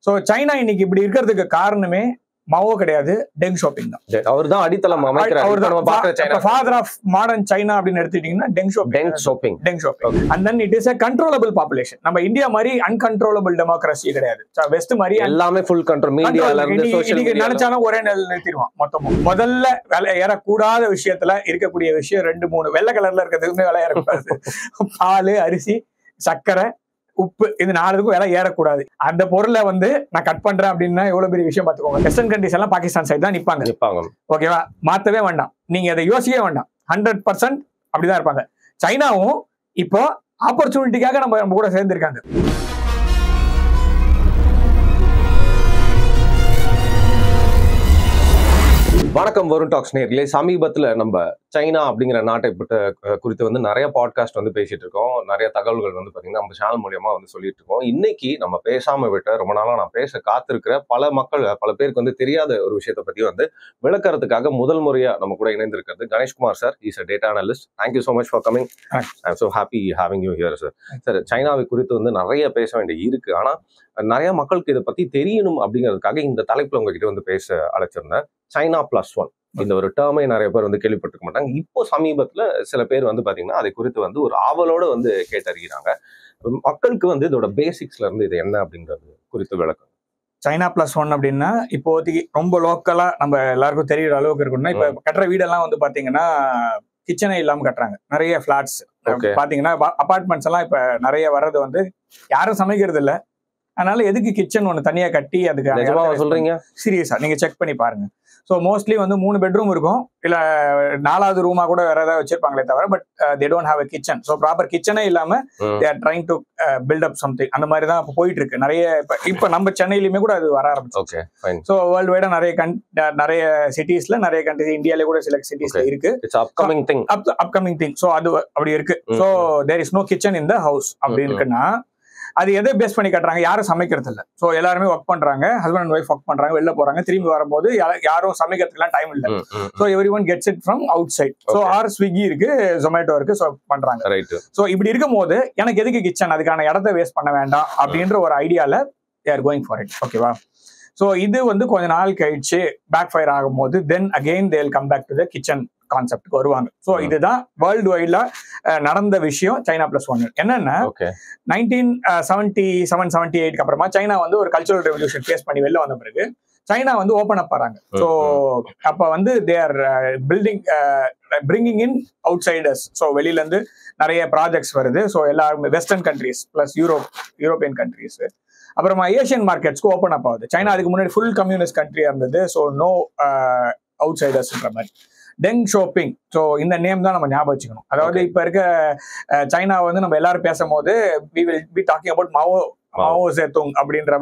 So China இன்னைக்கு இப்படி இருக்கிறதுக்கு காரணமே மாவோ கிடையாது, டெங் ஷாப்பிங் தான். அவர் தான் அடித்தளம் அமைக்கிறார். ஃபாதர் ஆஃப் மாடர்ன் சைனா அப்படின்னு எடுத்துட்டீங்கன்னா Deng Xiaoping. And then it is a controllable population. நம்ம இந்தியா மாதிரி அன்கண்ட்ரோலபிள் டெமோக்ரஸி கிடையாது. வெஸ்ட் மாதிரி எல்லாமே ஃபுல் கண்ட்ரோல், மீடியால இருந்து சோஷியல் மீடியா நினைச்சாலும் ஒரே நிறுத்திடுவான் மொத்தமும். முதல்ல விலை ஏறக்கூடாத விஷயத்துல இருக்கக்கூடிய விஷயம் 2-3 வெள்ளை கலர்ல இருக்கிறதுக்குமே விலை ஏறக்கூடாது. பால், அரிசி, சர்க்கரை, உப்பு, இது 4க்கும் விலை ஏறக்கூடாது. அந்த பொருளை வந்து நான் கட் பண்றேன் அப்படின்னா எவ்வளவு பெரிய விஷயம் பார்த்துக்கோங்க. வெஸ்டர்ன் கண்ட்ரிஸ் எல்லாம் பாகிஸ்தான் சைடு தான் நிப்பாங்க. ஓகேவா? மாத்தவே வேண்டாம், நீங்க அதை யோசிக்கவே வேண்டாம். 100% அப்படிதான் இருப்பாங்க. சைனாவும் இப்போ ஆப்பர்ச்சுனிட்டிக்காக நம்ம கூட சேர்ந்திருக்காங்க. வணக்கம் வருண் டாக்ஸ் நேயர்களே. சமீபத்தில் நம்ம சைனா அப்படிங்கிற நாட்டை குறித்து வந்து நிறைய பாட்காஸ்ட் வந்து பேசிட்டு இருக்கோம். நிறைய தகவல்கள் வந்து பார்த்தீங்கன்னா நம்ம சேனல் மூலியமா வந்து சொல்லிட்டு இருக்கோம். இன்னைக்கு நம்ம பேசாம விட்ட, ரொம்ப நாளா நான் பேச காத்திருக்கிற பல பேருக்கு வந்து தெரியாத ஒரு விஷயத்தை பத்தி வந்து விளக்கறதுக்காக முதல் முறையா நம்ம கூட இணைந்திருக்கிறது Ganeshkumar sir. Is a data analyst. Thank you so much for coming. I am so happy having you here sir. Sir, சைனாவை குறித்து வந்து நிறைய பேச வேண்டிய இருக்கு. ஆனா நிறைய மக்களுக்கு இதை பத்தி தெரியணும் அப்படிங்கிறதுக்காக இந்த தலைப்புல உங்ககிட்ட வந்து பேச அழைச்சிருந்தேன். சைனா +1 இந்த ஒரு டேர்மை நிறைய பேர் வந்து கேள்விப்பட்டிருக்க மாட்டாங்க. இப்போ சமீபத்துல சில பேர் வந்து பாத்தீங்கன்னா அதை குறித்து வந்து ஒரு ஆவலோட வந்து கேட்டறிகிறாங்க. மக்களுக்கு வந்து இதோட பேசிக்ஸ்ல இருந்து இது என்ன அப்படிங்கிறது குறித்து விளக்கம். சைனா +1 அப்படின்னா இப்போதைக்கு ரொம்ப லோக்கலா நம்ம எல்லாருக்கும் தெரியுற அளவுக்கு இருக்குன்னா, இப்ப கட்டுற வீடெல்லாம் வந்து பாத்தீங்கன்னா கிச்சனே இல்லாம கட்டுறாங்க. நிறைய பிளாட்ஸ் பாத்தீங்கன்னா, அபார்ட்மெண்ட்ஸ் எல்லாம் இப்ப நிறைய வர்றது வந்து யாரும் சமைக்கிறது இல்லை. அதனால எதுக்கு கிச்சன் ஒன்று தனியா கட்டி அதுக்கு சொல்றீங்க? சீரியஸா நீங்க செக் பண்ணி பாருங்க. ஸோ மோஸ்ட்லி வந்து 3 பெட்ரூம் இருக்கும், இல்ல 4வது ரூமா கூட வேற ஏதாவது வச்சிருப்பாங்களே தவிர, but they don't have a kitchen. So proper கிச்சனே இல்லாம they are trying to build up something. அந்த மாதிரி தான் இப்போ போயிட்டு இருக்கு. நிறைய இப்போ நம்ம சென்னையிலுமே கூட அது வர ஆரம்பிச்சு. ஸோ வேர்ல்டு வைடா நிறைய சிட்டிஸ்ல, நிறைய கண்ட்ரிஸ், இந்தியாலே கூட சில சிட்டிஸ்ல இருக்கு. Upcoming thing. ஸோ அது அப்படி இருக்கு. So there is no kitchen in the house அப்படி இருக்குன்னா அது எதை பேஸ் பண்ணி கட்டுறாங்க? யாரும் சமைக்கிறது இல்லை. ஸோ எல்லாருமே ஒர்க் பண்றாங்க, ஹஸ்பண்ட் அண்ட் ஒய்ஃப் ஒர்க் பண்றாங்க, வெளில போறாங்க, திரும்பி வரும்போது யாரும் சமைக்கிறதுக்குலாம் டைம் இல்லை. So everyone gets it from outside. So Swiggy இருக்கு, ஜொமேட்டோ இருக்கு, ஸோ பண்றாங்க. ஸோ இப்படி இருக்கும் போது எனக்கு எதுக்கு கிச்சன், அதுக்கான இடத்த வேஸ்ட் பண்ண வேண்டாம் அப்படின்ற ஒரு ஐடியால they are going for it. ஓகேவா? ஸோ இது வந்து கொஞ்ச நாள் கழிச்சு பேக் ஃபயர் ஆகும்போது then again they will come back to the kitchen கான்செப்ட்க்கு வருவாங்க. ஸோ இதுதான் வேர்ல்டு வைட்ல நடந்த விஷயம். சைனா +1 என்னன்னா 1977-78 அப்புறமா சைனா வந்து ஒரு கல்ச்சுரல் ரெவல்யூஷன் ஃபேஸ் பண்ணி வெளில வந்த பிறகு சைனா வந்து ஓப்பன் அப் ஆறாங்க. ஸோ அப்போ வந்து they are bringing in outsiders. So வெளியில இருந்து நிறைய ப்ராஜெக்ட்ஸ் வருது. ஸோ எல்லாருமே western countries plus European countries, அப்புறமா ஏஷியன் மார்க்கெட்ஸ்க்கு ஓப்பன் அப் ஆகுது. சைனா அதுக்கு முன்னாடி ஃபுல் கம்யூனிஸ்ட் கண்ட்ரியா இருந்தது. ஸோ நோ அவுட் சைடர்ஸ்ன்ற மாதிரி. டெங் ஷாப்பிங். ஸோ இந்த நேம் தான் நம்ம ஞாபகம் வச்சுக்கணும். அதாவது இப்ப இருக்க சைனா வந்து நம்ம எல்லாரும் பேசும்போது we will be talking about Mao Zedong அப்படின்ற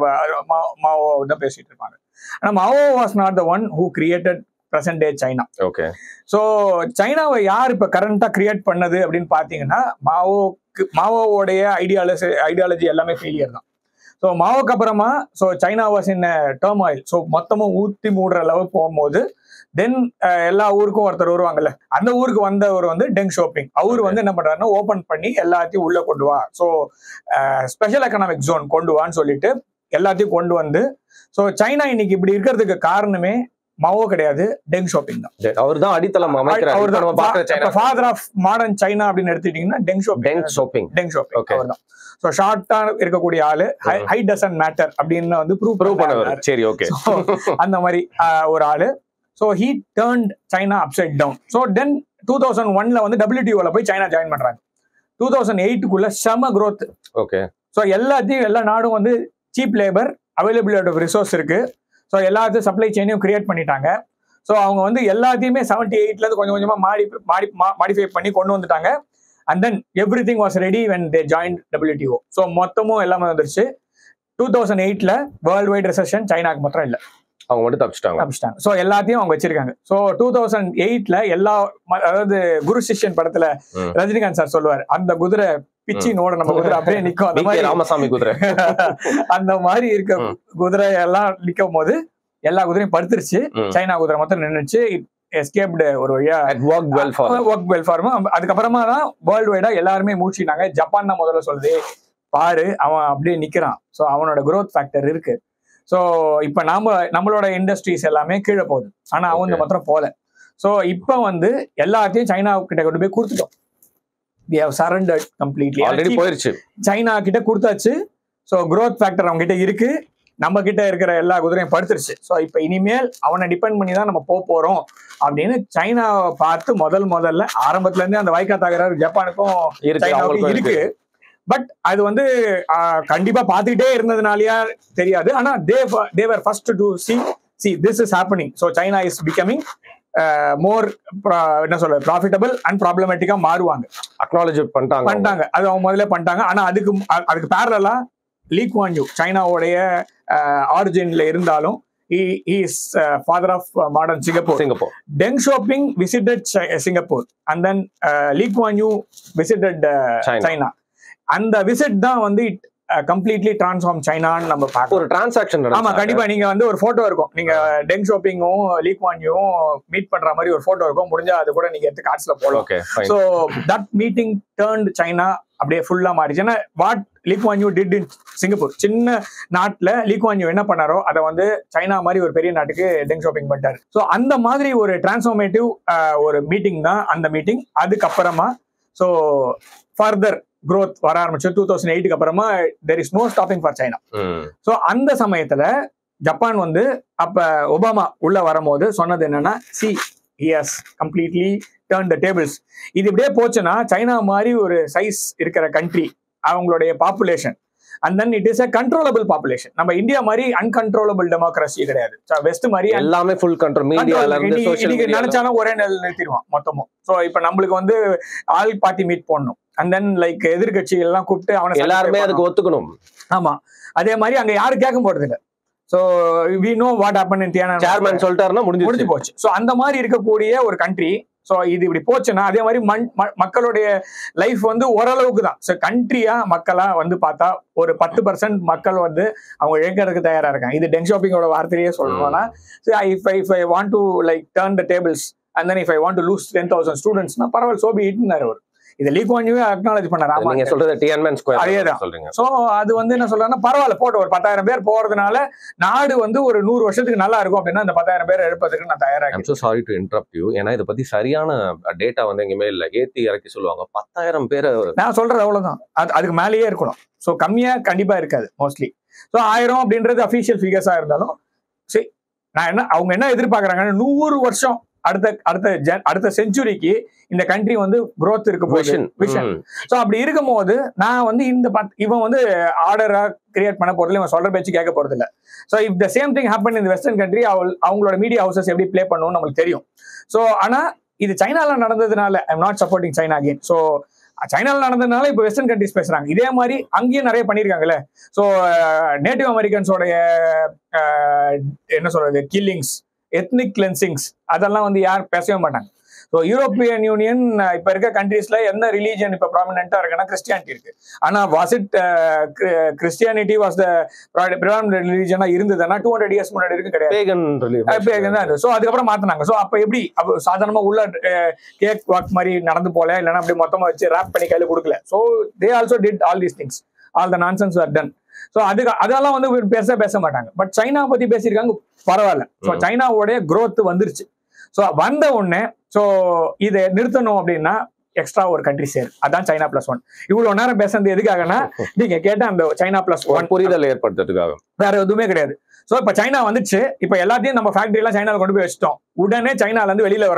மாவோ தான் பேசிட்டு இருப்பாங்க. ஆனா Mao was not the one who created present day China. Okay. So சைனாவை யார் இப்ப கரண்டா கிரியேட் பண்ணது அப்படின்னு பாத்தீங்கன்னா, மாவோடைய ஐடியாலஜி எல்லாமே ஃபெயிலியர் தான். ஸோ மாவோக்கு அப்புறமா China was in turmoil. So மொத்தமும் ஊத்தி மூடுற அளவு போகும்போது தென் எல்லா ஊருக்கும் ஒருத்தர் வருவாங்கல்ல, அந்த ஊருக்கு வந்தவர் வந்து டெங் ஷாப்பிங். அவரு வந்து என்ன பண்றாருன்னா ஓபன் பண்ணி எல்லாத்தையும் உள்ள கொண்டு வா, ஸோ ஸ்பெஷல் எக்கனாமிக் ஜோன் கொண்டு வான்னு சொல்லிட்டு எல்லாத்தையும் கொண்டு வந்து, ஸோ சைனா இன்னைக்கு இப்படி இருக்கிறதுக்கு காரணமே மாவோ கிடையாது, டெங் ஷாப்பிங் தான். அவர் தான் அடித்தளம் அமைக்கிறார். ஃபாதர் ஆஃப் மாடர்ன் சைனா அப்படின்னு எடுத்துட்டீங்கன்னா டெங் ஷாப்பிங் அவர் தான். ஸோ ஷார்ட்டா இருக்கக்கூடிய ஆளு, ஹை டசன்ட் மேட்டர் அப்படின்னு வந்து ப்ரூவ் பண்ணுவார். சரி, ஓகே. அந்த மாதிரி ஒரு ஆளு. So he turned China upside down. So then 2001ல வந்து WTOல போய் சைனா ஜாயின் பண்றாங்க. 2008க்குள்ள செம growth. ஓகே. ஸோ எல்லா நாடும் வந்து cheap labour, availability of resource இருக்கு. ஸோ எல்லாத்தையும் சப்ளை செயினையும் கிரியேட் பண்ணிட்டாங்க. ஸோ அவங்க வந்து எல்லாத்தையுமே 78ல இருந்து கொஞ்சம் கொஞ்சமா மாடிஃபை பண்ணி கொண்டு வந்துட்டாங்க. And then every thing was ready when they join WTO. So மொத்தமும் எல்லாமே வந்துருச்சு. 2008ல வேர்ல்டு வைட் ரெசெஷன் சைனாக்கு மாத்திரம் இல்லை, அவங்க மட்டும் தப்பிச்சிட்டாங்க. ஸோ எல்லாத்தையும் அவங்க வச்சிருக்காங்க. ஸோ 2008ல அதாவது குரு சிஷ்யன் படத்துல ரஜினிகாந்த் சார் சொல்லுவார், அந்த குதிரை பிச்சி நோட நம்ம குதிரை அப்படியே நிக்கும், அந்த மாதிரி ராமசாமி குதிரை அந்த மாதிரி இருக்க குதிரை எல்லாம் நிக்கும் போது எல்லா குதிரையும் படுத்துருச்சு. சைனா குதிரை மொத்தம் நின்றுச்சு. எஸ்கேப்டு ஒரு வழியா ஒர்க் வெல் ஃபார்ம். அதுக்கப்புறமா தான் வேர்ல்டு வைடா எல்லாருமே மூச்சினாங்க. ஜப்பான் தான் முதல்ல சொல்லுது, பாரு அவன் அப்படியே நிக்கிறான். ஸோ அவனோட growth ஃபேக்டர் இருக்கு. ஸோ இப்போ நம்மளோட இண்டஸ்ட்ரீஸ் எல்லாமே கீழே போகுது. ஆனா அவங்க மாத்திரம் போல. ஸோ இப்போ வந்து எல்லாத்தையும் சைனா கிட்ட கொண்டு போய் கொடுத்துட்டோம். we have surrendered completely. Already போயிருச்சு, சைனா கிட்ட கொடுத்தாச்சு. ஸோ growth ஃபேக்டர் அவங்க கிட்ட இருக்கு, நம்ம கிட்ட இருக்கிற எல்லா குதிரையும் படுத்துருச்சு. ஸோ இப்போ இனிமேல் அவனை டிபெண்ட் பண்ணி தான் நம்ம போறோம் அப்படின்னு சைனாவை பார்த்து முதல்ல ஆரம்பத்துல இருந்தே அந்த வைக்கா தகராறு ஜப்பானுக்கும் சைனாவுக்கும் இருக்கு. பட் அது வந்து கண்டிப்பா பார்த்துக்கிட்டே இருந்ததுனாலயா தெரியாது. ஆனா they were first to see this is happening. So China is becoming more என்ன சொல்ற ப்ராஃபிட்டபிள் அண்ட் ப்ராப்ளமேட்டிக்கா மாறுவாங்க. அக்னாலஜ் பண்ணிட்டாங்க. அது அவங்க முதல்ல பண்ணிட்டாங்க. ஆனா அதுக்கு பேரலா லீ குவான் யூ சைனாவுடைய ஆரிஜின்ல இருந்தாலும் he is father of modern Singapore. Deng Xiaoping visited Singapore and then Lee Kuan Yew visited China. அந்த விசிட் தான் வந்து கம்ப்ளீட்லி டிரான்ஸ்ஃபார்ம் சைனான்னு நம்ம பார்க்கணும். ஒரு டிரான்சாக்ஷன். ஆமா, கண்டிப்பா. நீங்க வந்து ஒரு போட்டோ இருக்கும், நீங்க டெங் ஷாப்பிங்கும் லீ குவான் யூவும் மீட் பண்ற மாதிரி ஒரு போட்டோ இருக்கும். முடிஞ்சா அது கூட நீங்க எடுத்து கார்ட்ஸ்ல போடலாம். So that meeting turned China அப்படியே ஃபுல்லா மாறிச்சு. ஏன்னா what Lee Kuan Yew did in Singapore, சின்ன நாட்டுல லீ குவான் யூ என்ன பண்ணாரோ அதை வந்து சைனா மாதிரி ஒரு பெரிய நாட்டுக்கு டெங் ஷாப்பிங் பண்ணிட்டாரு. ஸோ அந்த மாதிரி ஒரு டிரான்ஸ்ஃபார்மேட்டிவ் ஒரு மீட்டிங் தான் அந்த மீட்டிங். அதுக்கப்புறமா ஸோ ஃபர்தர் growth வர ஆரம்பிச்சு 2008க்கு அப்புறமா there is no stopping for China. So அந்த சமயத்துல ஜப்பான் வந்து அப்ப ஒபாமா உள்ள வரும்போது சொன்னது என்னன்னா, see he has completely turned the tables. இது இப்படியே போச்சுன்னா சைனா மாதிரி ஒரு சைஸ் இருக்கிற கண்ட்ரி, அவங்களுடைய population, and then it is a controllable population. நம்ம இந்தியா மாதிரி அன்கண்ட்ரோலபிள் டெமோக்ரஸி கிடையாது. வெஸ்ட் மாதிரி எல்லாமே ஃபுல் கண்ட்ரோல், மீடியால இருந்து சோஷியல் மீடியா நினைச்சாலும் ஒரே நெல் நிறுத்திடுவான் மொத்தமும். சோ இப்போ நம்மளுக்கு வந்து ஆல் பார்ட்டி மீட் பண்ணணும், அண்ட் தென் லைக் எதிர்கட்சிகள் எல்லாம் கூப்பிட்டு அவனை எல்லாருமே அதுக்கு ஒத்துக்கணும். ஆமா, அதே மாதிரி அங்க யாரும் கேட்க போறது இல்லை. So we know what happened in Tiananmen. Chairman சொல்லிட்டாருன்னா முடிஞ்சு போச்சு. சோ அந்த மாதிரி இருக்கக்கூடிய ஒரு கண்ட்ரி. ஸோ இது இப்படி போச்சுன்னா அதே மாதிரி மக்களுடைய லைஃப் வந்து ஓரளவுக்கு தான். ஸோ கண்ட்ரியா மக்களா வந்து பார்த்தா ஒரு 10% மக்கள் வந்து அவங்க இழக்கிறதுக்கு தயாரா இருக்காங்க. இது டெங் ஷாப்பிங்கோட வார்த்தையே சொல்லணும்னா, if I want to like turn the tables and then if I want to lose 10,000 students னா பரவாயில்ல, சோ பி இட்னாரு அவர். இது லீ குவான் யூவே அக்னாலஜ் பண்ணாரு. ஆமா, நீங்க சொல்றது டியானன்மென் ஸ்கொயர் அதேதான் சொல்றீங்க. சோ அது வந்து என்ன சொல்றாங்கன்னா, பரவாயில்ல போட்டு ஒரு 10,000 பேர் போறதுனால நாடு வந்து ஒரு 100 வருஷத்துக்கு நல்லா இருக்கும் அப்படின்னா அந்த 10,000 பேர் எடுப்பதுக்கு நான் தயாரா இருக்கேன். I'm so sorry to interrupt you. ஏன்னா இதை பத்தி சரியான டேட்டா வந்து எங்கேயுமே இல்ல. ஏத்தி இறக்கி சொல்லுவாங்க 10,000 பேர். நான் சொல்றது அவ்வளவுதான், அதுக்கு மேலேயே இருக்கணும். சோ கம்மியா கண்டிப்பா இருக்காது மோஸ்ட்லி. சோ 1000 அப்படின்றது அபிஷியல் ஃபிகர்ஸா இருந்தாலும் சரி, நான் என்ன அவங்க என்ன எதிர்பார்க்கறாங்கன்னா 100 வருஷம் அடுத்த செஞ்சுரிக்கு இந்த கண்ட்ரி வந்து growth இருக்கு விஷன். சோ அப்படி இருக்கும்போது நான் வந்து இவன் வந்து ஆர்டரா கிரியேட் பண்ண போறதுல இவன் சொல்ற பேச்சு கேட்க போறது இல்ல. So if the same thing happen in western country, அவங்களோட மீடியா ஹவுசஸ் எப்படி பிளே பண்ணணும்னு நம்மளுக்கு தெரியும். சோ ஆனா இது சைனால நடந்ததுனால I am not supporting China again. So சைனால நடந்ததுனால இப்போ வெஸ்டர்ன் கண்ட்ரிஸ் பேசுறாங்க. இதே மாதிரி அங்கேயும் நிறைய பண்ணிருக்காங்கல்ல. ஸோ நேட்டிவ் அமெரிக்கன்ஸோடைய என்ன சொல்றது கில்லிங்ஸ், எத்னிக் கிளென்சிங்ஸ், அதெல்லாம் வந்து யாரும் பேசவே மாட்டாங்க. ஸோ யூரோப்பியன் யூனியன் இப்போ இருக்க கண்ட்ரீஸ்ல என்ன ரிலீஜன் இப்போ ப்ராமினென்ட்டா இருக்குன்னா கிறிஸ்டியானிட்டி இருக்கு. ஆனா was it Christianity was the predominant ரிலீஜனா இருந்ததுன்னா 200 இயர்ஸ் முன்னாடி இருக்கு கிடையாது. ஸோ அதுக்கப்புறம் மாத்தினாங்க. ஸோ அப்போ எப்படி சாதாரணமா உள்ள கேக் வாக் மாதிரி நடந்து போல, இல்லைன்னா அப்படி மொத்தமா வச்சு ரேப் பண்ணி கையில கொடுக்கல. So they also did all these things, all the nonsense are done. So அதெல்லாம் வந்து பேச மாட்டாங்க. பட் சைனா பத்தி பேசியிருக்காங்க, பரவாயில்ல. ஸோ சைனாவோடைய growth வந்துருச்சு. ஸோ வந்த உடனே ஸோ இதை நிறுத்தணும் அப்படின்னா எக்ஸ்ட்ரா ஒரு கண்ட்ரி சேர், அதான் சைனா +1. இவ்வளவு நேரம் பேசுறது எதுக்காகனா நீங்க கேட்ட அந்த சைனா +1 புரிதல் ஏற்படுத்துறதுக்காக, வேற எதுவுமே கிடையாது. ஸோ இப்ப சைனா வந்துச்சு, இப்ப எல்லாத்தையும் நம்ம ஃபேக்டரி எல்லாம் சைனால கொண்டு போய் வச்சிட்டோம். உடனே சைனால இருந்து வெளியில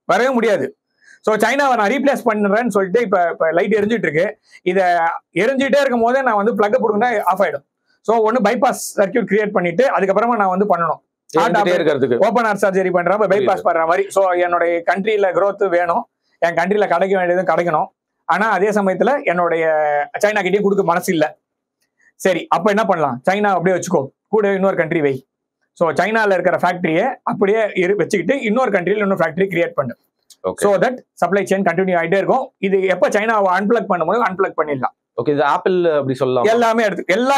வரவே முடியாது. ஸோ சைனாவை நான் ரீப்ளேஸ் பண்ணுறேன்னு சொல்லிட்டு இப்ப லைட் எரிஞ்சிட்டு இருக்கு. இதை எரிஞ்சிட்டே இருக்கும் போதே நான் வந்து பிளக் போடுங்கன்னா ஆஃப் ஆயிடும். ஸோ ஒன்னு பைபாஸ் சர்க்கியூட் கிரியேட் பண்ணிட்டு அதுக்கப்புறமா நான் வந்து பண்ணணும் ஓபன் ஹார்ட் சர்ஜரி பண்ற பைபாஸ் பண்ற மாதிரி. சோ என்னுடைய கண்ட்ரியில growth வேணும், என் கண்ட்ரியில கிடைக்க வேண்டியதும் கிடைக்கணும். ஆனா அதே சமயத்துல என்னுடைய சைனா கிட்டே கொடுக்க மனசு இல்ல. சரி, அப்ப என்ன பண்ணலாம்? சைனா அப்படியே வச்சுக்கோ, கூட இன்னொரு கண்ட்ரி வை. சோ சைனால இருக்கிற ஃபேக்டரியை அப்படியே வச்சுக்கிட்டு இன்னொரு கண்ட்ரியில இன்னொரு ஃபேக்டரி கிரியேட் பண்ணு. So that supply chain continue ஆகிட்டே இருக்கும். இது எப்ப சைனாவை அன்பிளக் பண்ணும்போது அன்பிளக் பண்ணிடலாம். ஓகே, இது ஆப்பிள் அப்படி சொல்லலாம். எல்லாமே எடுத்து எல்லா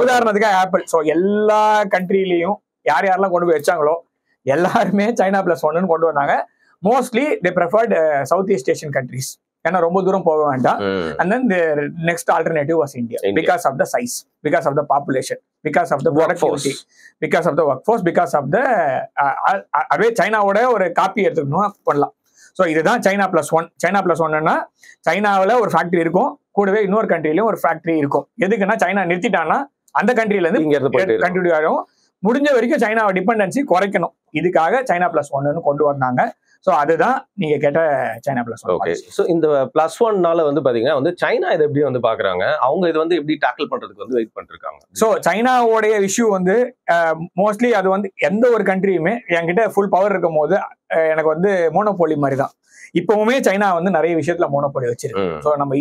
உதாரணத்துக்காக ஆப்பிள். சோ எல்லா கண்ட்ரிலையும் யாரெல்லாம் கொண்டு போய் வச்சாங்களோ எல்லாருமே சைனா +1 கொண்டு வந்தாங்க. Mostly they preferred south east Asian countries. ஏன்னா ரொம்ப தூரம் போக வேண்டாம். And then the next alternative was India because of the size, because of the population, because of the productivity, because of the workforce, because of the அதே சைனாவோட ஒரு copy எடுத்துக்கணும் பண்ணலாம். ஸோ இதுதான் China+1. China+1ன்னா சைனாவில் ஒரு ஃபேக்டரி இருக்கும், கூடவே இன்னொரு கண்ட்ரிலையும் ஒரு ஃபேக்டரி இருக்கும். எதுக்குன்னா சைனா நிறுத்திட்டான்னா அந்த கண்ட்ரிலேருந்து கண்டினியூ ஆகும். முடிஞ்ச வரைக்கும் சைனாவை டிபெண்டன்சி குறைக்கணும். இதுக்காக China+1 கொண்டு வந்தாங்க. ஸோ அதுதான் நீங்க கேட்ட China+1. ஓகே. ஸோ இந்த +1னால வந்து பாத்தீங்கன்னா வந்து சைனா இதை எப்படி வந்து பாக்குறாங்க, அவங்க இது வந்து எப்படி டேக்கிள் பண்றதுக்கு வந்து வெயிட் பண்ணிருக்காங்க. ஸோ சைனாவோடைய இஷ்யூ வந்து மோஸ்ட்லி அது வந்து எந்த ஒரு கண்ட்ரியுமே என்கிட்ட ஃபுல் பவர் இருக்கும் போது எனக்கு வந்து மோனோபோலி மாதிரி தான். இப்பவுமே சைனா வந்து நிறைய விஷயத்துல மோனோபோலி வச்சிருக்கு. ஸோ நம்ம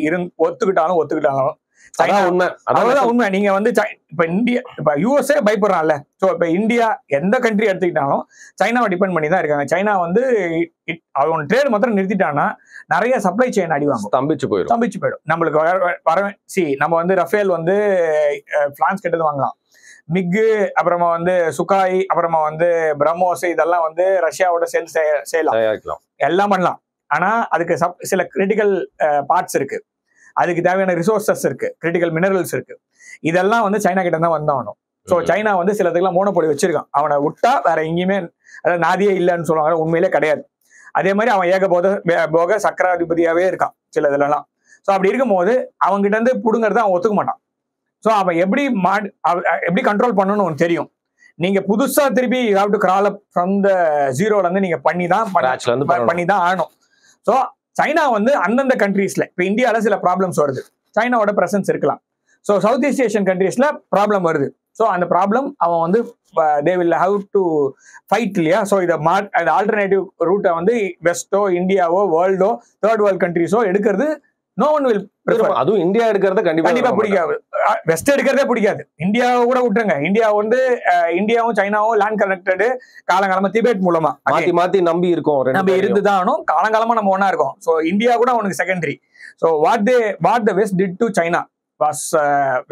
ஒத்துக்கிட்டாலும் அதான் உண்மை. நீங்க வந்து இப்ப இந்தியா, இப்ப யூஎஸ்ஏ பயப்படுறான்ல. சோ இப்ப இந்தியா எந்த கண்ட்ரி எடுத்துக்கிட்டாலும் சைனாவை டிபெண்ட் பண்ணி தான் இருக்காங்க. சைனா வந்து அவன் ட்ரேட் மாத்திரம் நிறுத்திட்டான்னா நிறைய சப்ளை செயின் அடிவாங்க, தம்பிச்சு போயிடும். நம்மளுக்கு நம்ம வந்து ரஃபேல் வந்து பிரான்ஸ் கிட்ட வாங்கலாம், மிக்கு அப்புறமா வந்து சுகாய் அப்புறமா வந்து பிரம்மோஸ் இதெல்லாம் வந்து ரஷ்யாவோட செய்யலாம், எல்லாம் பண்ணலாம். ஆனா அதுக்கு சில கிரிட்டிக்கல் பார்ட்ஸ் இருக்கு, அதுக்கு தேவையான ரிசோர்சஸ் இருக்கு, கிரிட்டிக்கல் மினரல்ஸ் இருக்கு. இதெல்லாம் வந்து சைனா கிட்ட தான் வந்தாகணும். ஸோ சைனா வந்து சிலதுக்கெல்லாம் மோனோபோலி வச்சிருக்கான். அவனை விட்டா வேற எங்கேயுமே அதாவது நாதியே இல்லைன்னு சொல்லுவாங்க, உண்மையிலே கிடையாது. அதே மாதிரி அவன் ஏகபோக சக்கராதிபதியாவே இருக்கான் சில இதுலலாம். ஸோ அப்படி இருக்கும்போது அவங்ககிட்ட இருந்து புடுங்கிறத அவன் ஒத்துக்க மாட்டான். ஸோ அவன் எப்படி கண்ட்ரோல் பண்ணணும்னு தெரியும். நீங்க புதுசா திருப்பி you have to crawl up from the ஜீரோல இருந்து நீங்க பண்ணி தான் ஆகணும். ஸோ சைனா வந்து அந்தந்த கண்ட்ரீஸ்ல இப்ப இந்தியாவில் சில ப்ராப்ளம்ஸ் வருது, சைனாவோட பிரசன்ஸ் இருக்கலாம். ஸோ சவுத் ஈஸ்ட் ஏஷியன் கண்ட்ரீஸ்ல ப்ராப்ளம் வருது. ஸோ அந்த ப்ராப்ளம் அவன் வந்து they will have to fight இல்லையா. ஸோ இதை ஆல்டர்னேட்டிவ் ரூட்டை வந்து வெஸ்டோ இந்தியாவோ வேர்ல்டோ தேர்ட் வேர்ல்ட் கண்ட்ரீஸோ எடுக்கிறது நோ ஒன் வில் ப்ரிஃபர். அதுவும் இந்தியா எடுக்கிறத கண்டிப்பா பிடிக்காது, வெஸ்ட் எடுக்கிறதே பிடிக்காது. இந்தியாவை கூட விட்டுருங்க, இந்தியா வந்து இந்தியாவும் சைனாவும் லேண்ட் கனெக்டடு காலங்காலமா திபெத் மூலமா மாத்தி நம்பி இருந்துதான் காலங்காலமா நம்ம ஒன்னா இருக்கோம். ஸோ இந்தியா கூட அவனுக்கு secondary. So what the west did to China was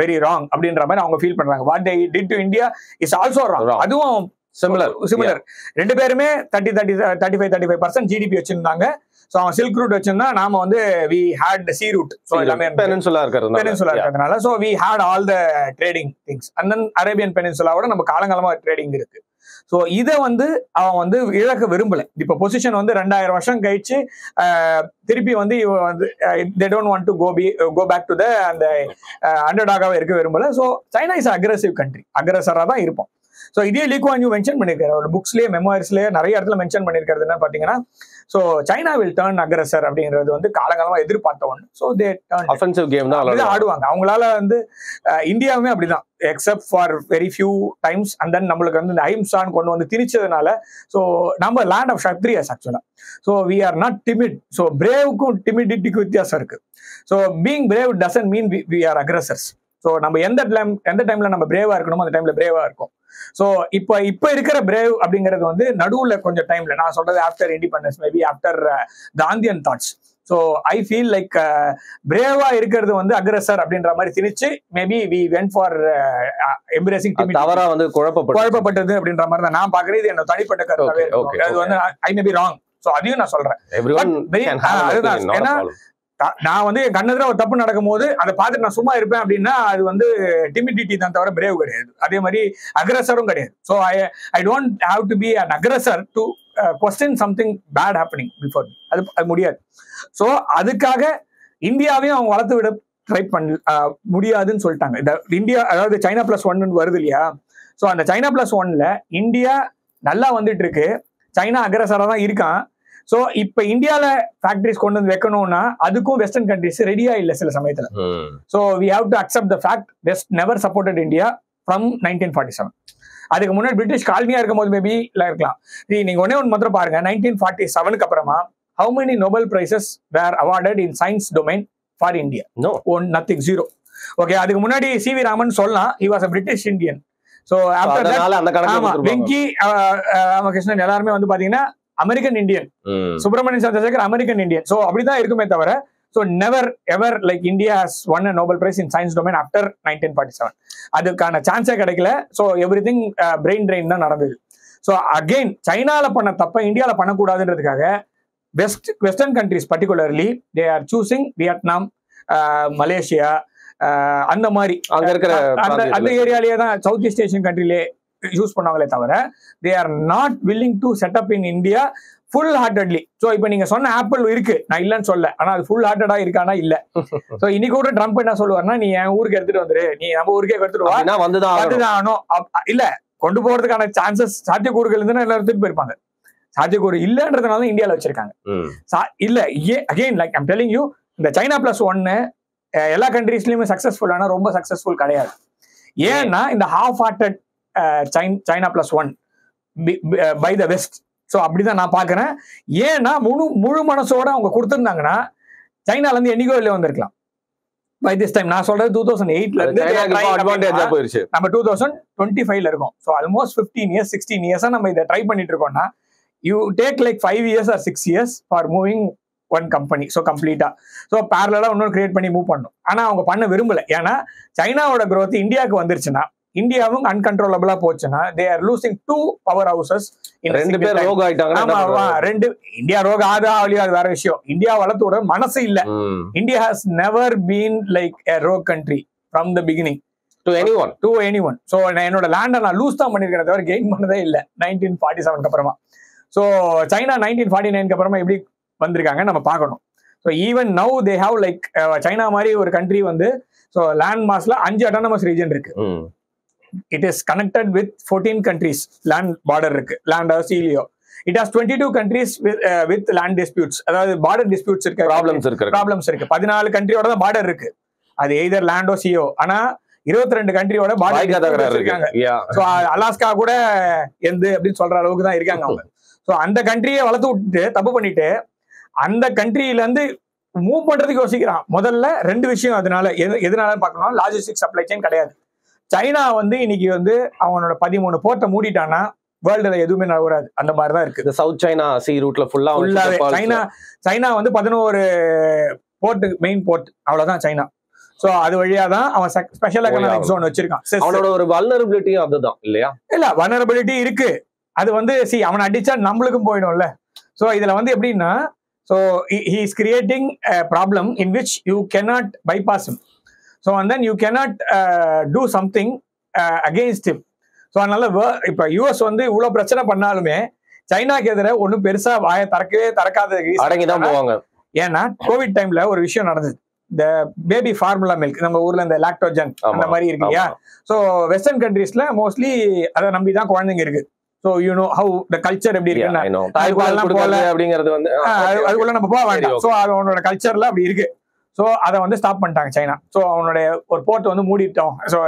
very wrong அப்படின்ற மாதிரி அவங்க ஃபீல் பண்றாங்க. what they did to India is also wrong. அதுவும் சிமிலர். ரெண்டு பேருமே 35% ஜிடிபி வச்சிருந்தாங்க. ஸோ அவன் சில்க் ரூட் வச்சிருந்தா நாம வந்து we had the sea route. So எல்லாமே பெனின்சுலா இருக்கிறதுனால so we had all the trading things. and then Arabian பெனின்சுலாவோட நம்ம காலங்காலமா ட்ரேடிங் இருக்கு. ஸோ இதை வந்து அவன் வந்து இழக்க விரும்பல. இப்போ பொசிஷன் வந்து 2000 வருஷம் கழிச்சு திருப்பி வந்து இவன் வந்து they don't want to go back to the அந்த அண்டர்டாகாவே இருக்க விரும்பல. So China is aggressive country, அக்ரெசரா தான் இருப்போம். ஸோ இதே லீ குவான் யூ மென்ஷன் பண்ணியிருக்காரு ஒரு புக்ஸ்லேயே மெமோரிஸ்லேயே நிறைய இடத்துல மென்ஷன் பண்ணியிருக்கிறது என்னன்னு பார்த்தீங்கன்னா, so China will turn aggressor அப்படிங்கிறது வந்து காலகாலமாக எதிர்பார்த்த ஒன்று. So they turn offensive game தான் ஆடுவாங்க. அவங்களால வந்து இந்தியாவுமே அப்படிதான் except for very few times. And then நம்மளுக்கு வந்து இந்த ஐம்சான் கொண்டு வந்து திணிச்சதுனால ஸோ நம்ம லேண்ட் ஆஃப் சத்ரியாஸ் ஆக்சுவலா. So we are not timid. So பிரேவுக்கும் டிமிடிட்டிக்கும் வித்தியாசம் இருக்கு. So being brave doesn't mean we are aggressors. So நம்ம எந்த டைம்ல நம்ம பிரேவா இருக்கணுமோ அந்த டைம்ல பிரேவா இருக்கும். ஸோ இப்போ இருக்கிற பிரேவ் அப்படிங்கிறது வந்து நடுவில் கொஞ்சம் டைம்ல நான் சொல்றது after independence, maybe after Gandhian thoughts. So I feel like பிரேவா இருக்கிறது வந்து அக்ரெசர் அப்படின்ற மாதிரி திணிச்சு maybe we went for embracing தவறா வந்து குழப்பப்பட்டது அப்படின்ற மாதிரி தான் நான் பாக்குறேன். இது என்னோட தனிப்பட்ட கருத்தாவே அது வந்து ஐ மே பி ராங். ஸோ அதையும் நான் சொல்றேன். ஏன்னா நான் வந்து என் கண்ணெதிர ஒரு தப்பு நடக்கும் போது அதை பார்த்துட்டு நான் சும்மா இருப்பேன் அப்படின்னா அது வந்து டிமிடிட்டி தான் தவிர பிரேவ் கிடையாது. அதே மாதிரி அக்ரெசரும் கிடையாது. So I don't have to be an aggressor to question something bad happening before. அது முடியாது. ஸோ அதுக்காக இந்தியாவையும் அவங்க வளர்த்து விட ட்ரை பண்ண முடியாதுன்னு சொல்லிட்டாங்க. இந்த இந்தியா அதாவது China+1 வருது இல்லையா. ஸோ அந்த China+1ல இந்தியா நல்லா வந்துட்டு இருக்கு, சைனா அக்ரெசரா தான் இருக்கான். ஸோ இப்போ இந்தியாவில் ஃபேக்டரிஸ் கொண்டு வந்து வைக்கணும்னா அதுக்கும் வெஸ்டர்ன் கண்ட்ரிஸ் ரெடியா இல்லை சில சமயத்தில். So we have to accept the fact west never supported India from 1947. அதுக்கு முன்னாடி பிரிட்டிஷ் காலனியா இருக்கும் போது மேபி இருக்கலாம். நீங்க ஒன்னே ஒன்று மாத்திரம் பாருங்க, 1947க்கு அப்புறமா how many Nobel prizes were awarded in science domain for India? No, nothing, zero. Okay, அதுக்கு முன்னாடி CV ராமன் சொல்லலாம், he was a British Indian. So after that Venky Ramakrishnan எல்லாருமே வந்து பாத்தீங்கன்னா American Indian, Subramanian Chandrasekhar American Indian. So அப்படிதான் இருக்குமே தவிர so never ever like India has won a Nobel prize in science domain after 1947. அதுக்கான சான்ஸே கிடைக்கல. So everything brain drain தான் நடந்தது. ஸோ அகெயின் சைனால பண்ண தப்ப இந்தியாவில் பண்ணக்கூடாதுன்றதுக்காக western countries particularly they are choosing Vietnam, Malaysia, அந்த மாதிரி அந்த ஏரியாலேயே தான் சவுத் ஈஸ்ட் ஏஷியன் கண்ட்ரிலே யூஸ் பண்ணுவாங்களே தவிர they are not willing to set up in India full heartedly. So இப்போ நீங்க சொன்ன ஆப்பிள் இருக்கு, நான் இல்லைன்னு சொல்ல, ஆனா அது ஃபுல் ஹார்ட்டடா இருக்கானா இல்ல. ஸோ இன்னைக்கு கூட ட்ரம்ப் என்ன சொல்லுவாருன்னா, நீ என் ஊருக்கு எடுத்துட்டு வந்துரு, நீ நம்ம ஊருக்கே எடுத்துட்டு வா, வந்துதான் இல்ல கொண்டு போறதுக்கான சான்சஸ் சாத்தியக்கூறுகள் இருந்து எல்லாரும் எடுத்துட்டு போயிருப்பாங்க. சாத்தியக்கூறு இல்லன்றதுனால இந்தியாவில் வச்சிருக்காங்க. இல்ல again like I'm telling you, இந்த China+1 எல்லா கண்ட்ரீஸ்லயுமே சக்சஸ்ஃபுல்லான ரொம்ப சக்சஸ்ஃபுல் கிடையாது. ஏன்னா இந்த half hearted China+1 by the west. So அப்படிதான் நான் பாக்குறேன். ஏன்னா முழு மனசோட அவங்க கொடுத்திருந்தாங்கன்னா சைனால இருந்து என்னைக்கோ வெளியே வந்திருக்கலாம். பை திஸ் டைம் நான் சொல்றது 2008ல இருந்து நம்ம 2025ல இருக்கோம். ஸோ ஆல்மோஸ்ட் 15 years 16 years நம்ம இதை ட்ரை பண்ணிட்டு இருக்கோம்னா, you take like 5 years or 6 years for moving one company. So கம்ப்ளீட்டா ஸோ பேரலா இன்னொரு கிரியேட் பண்ணி மூவ் பண்ணும். ஆனா அவங்க பண்ண விரும்பல. ஏன்னா சைனாவோட growth இந்தியாவுக்கு வந்துருச்சுன்னா, இந்தியாவும் அன்கண்ட்ரோலபிளா போச்சுன்னா, they are losing 2 power houses. ரெண்டு பேர் ரோக் ஆயிட்டாங்க. இந்தியா ரோக் ஆலியா அது வேற விஷயம். இந்தியா வளர்த்து விட மனசு இல்ல. India has never been like a rogue country from the beginning to anyone. So என்னோட லேண்டை நான் லூஸ் தான் பண்ணிருக்கிறத தவிர கெயின் பண்ணதே இல்லை 1947 அப்புறமா. ஸோ சைனா 1949 அப்புறமா எப்படி வந்திருக்காங்க நம்ம பார்க்கணும். So even now they have like China மாதிரி ஒரு கண்ட்ரி வந்து ஸோ லேண்ட் மாஸ்ல 5 அட்டானமஸ் ரீஜன் இருக்கு. It is connected with 14 countries. Land border இருக்கு, land or CLEO. It has 22 countries with land disputes. அதாவது border disputes இருக்கு, ப்ராப்ளம்ஸ் இருக்கு. 14 கண்ட்ரியோட தான் border இருக்கு. அது எய்தர் லேண்ட் ஓ சிஓ. ஆனா 22 கண்ட்ரியோட பார்டர் இருக்காங்க. ஸோ அலாஸ்கா கூட எந்த அப்படின்னு சொல்ற அளவுக்கு தான் இருக்காங்க அவங்க. ஸோ அந்த கண்ட்ரியை வளர்த்து விட்டுட்டு தப்பு பண்ணிட்டு அந்த கண்ட்ரியில இருந்து மூவ் பண்றதுக்கு யோசிக்கிறான். முதல்ல 2 விஷயம். அதனால எதனால பார்க்கணும், லாஜிஸ்டிக் சப்ளை செயின் கிடையாது. சைனா வந்து இன்னைக்கு வந்து அவனோட 13 போர்ட்டை மூடிட்டானா வேர்ல்டுல எதுவுமே நகராது. அந்த மாதிரிதான் இருக்கு. சவுத் சைனா சி ரூட்ல ஃபுல்லாவே சைனா வந்து 11 போர்ட், மெயின் போர்ட், அவ்வளவுதான் சைனா. சோ அது வழியா தான் அவன் ஸ்பெஷல் எக்கனாமிக் ஜோன் வச்சிருக்கான். அவனோட ஒரு வல்னரபிலிட்டி அதுதான் இல்லையா? இல்ல வல்னரபிலிட்டி இருக்கு. அது வந்து அவனை அடிச்சா நம்மளுக்கும் போயிடும்ல. சோ இதுல வந்து எப்படின்னா, so he is creating a problem in which you cannot bypass him. So and then you cannot do something against him. So அதனால இப்ப யூஎஸ் வந்து இவ்வளவு பிரச்சனை பண்ணாலுமே சைனாக்கு எதிராக ஒன்னும் பெருசா வாயை திறக்காத அடங்கிதான் போவாங்க. ஏன்னா கோவிட் டைம்ல ஒரு விஷயம் நடந்தது. இந்த பேபி ஃபார்முலா மில்க் நம்ம ஊர்ல இந்த லாக்டோஜன் அந்த மாதிரி இருக்கு இல்லையா? ஸோ வெஸ்டர்ன் கண்ட்ரீஸ்ல மோஸ்ட்லி அதை நம்பிதான் குழந்தைங்க இருக்கு. So you know how the culture எப்படி இருக்குன்னா, அதுக்குள்ள நம்ம போக வேண்டாம். ஸோ அவனோட கல்ச்சர்ல அப்படி இருக்கு. ஸோ அதை வந்து ஸ்டாப் பண்ணிட்டாங்க சைனா. ஸோ அவனுடைய ஒரு போர்ட் வந்து மூடிட்டோம். ஸோ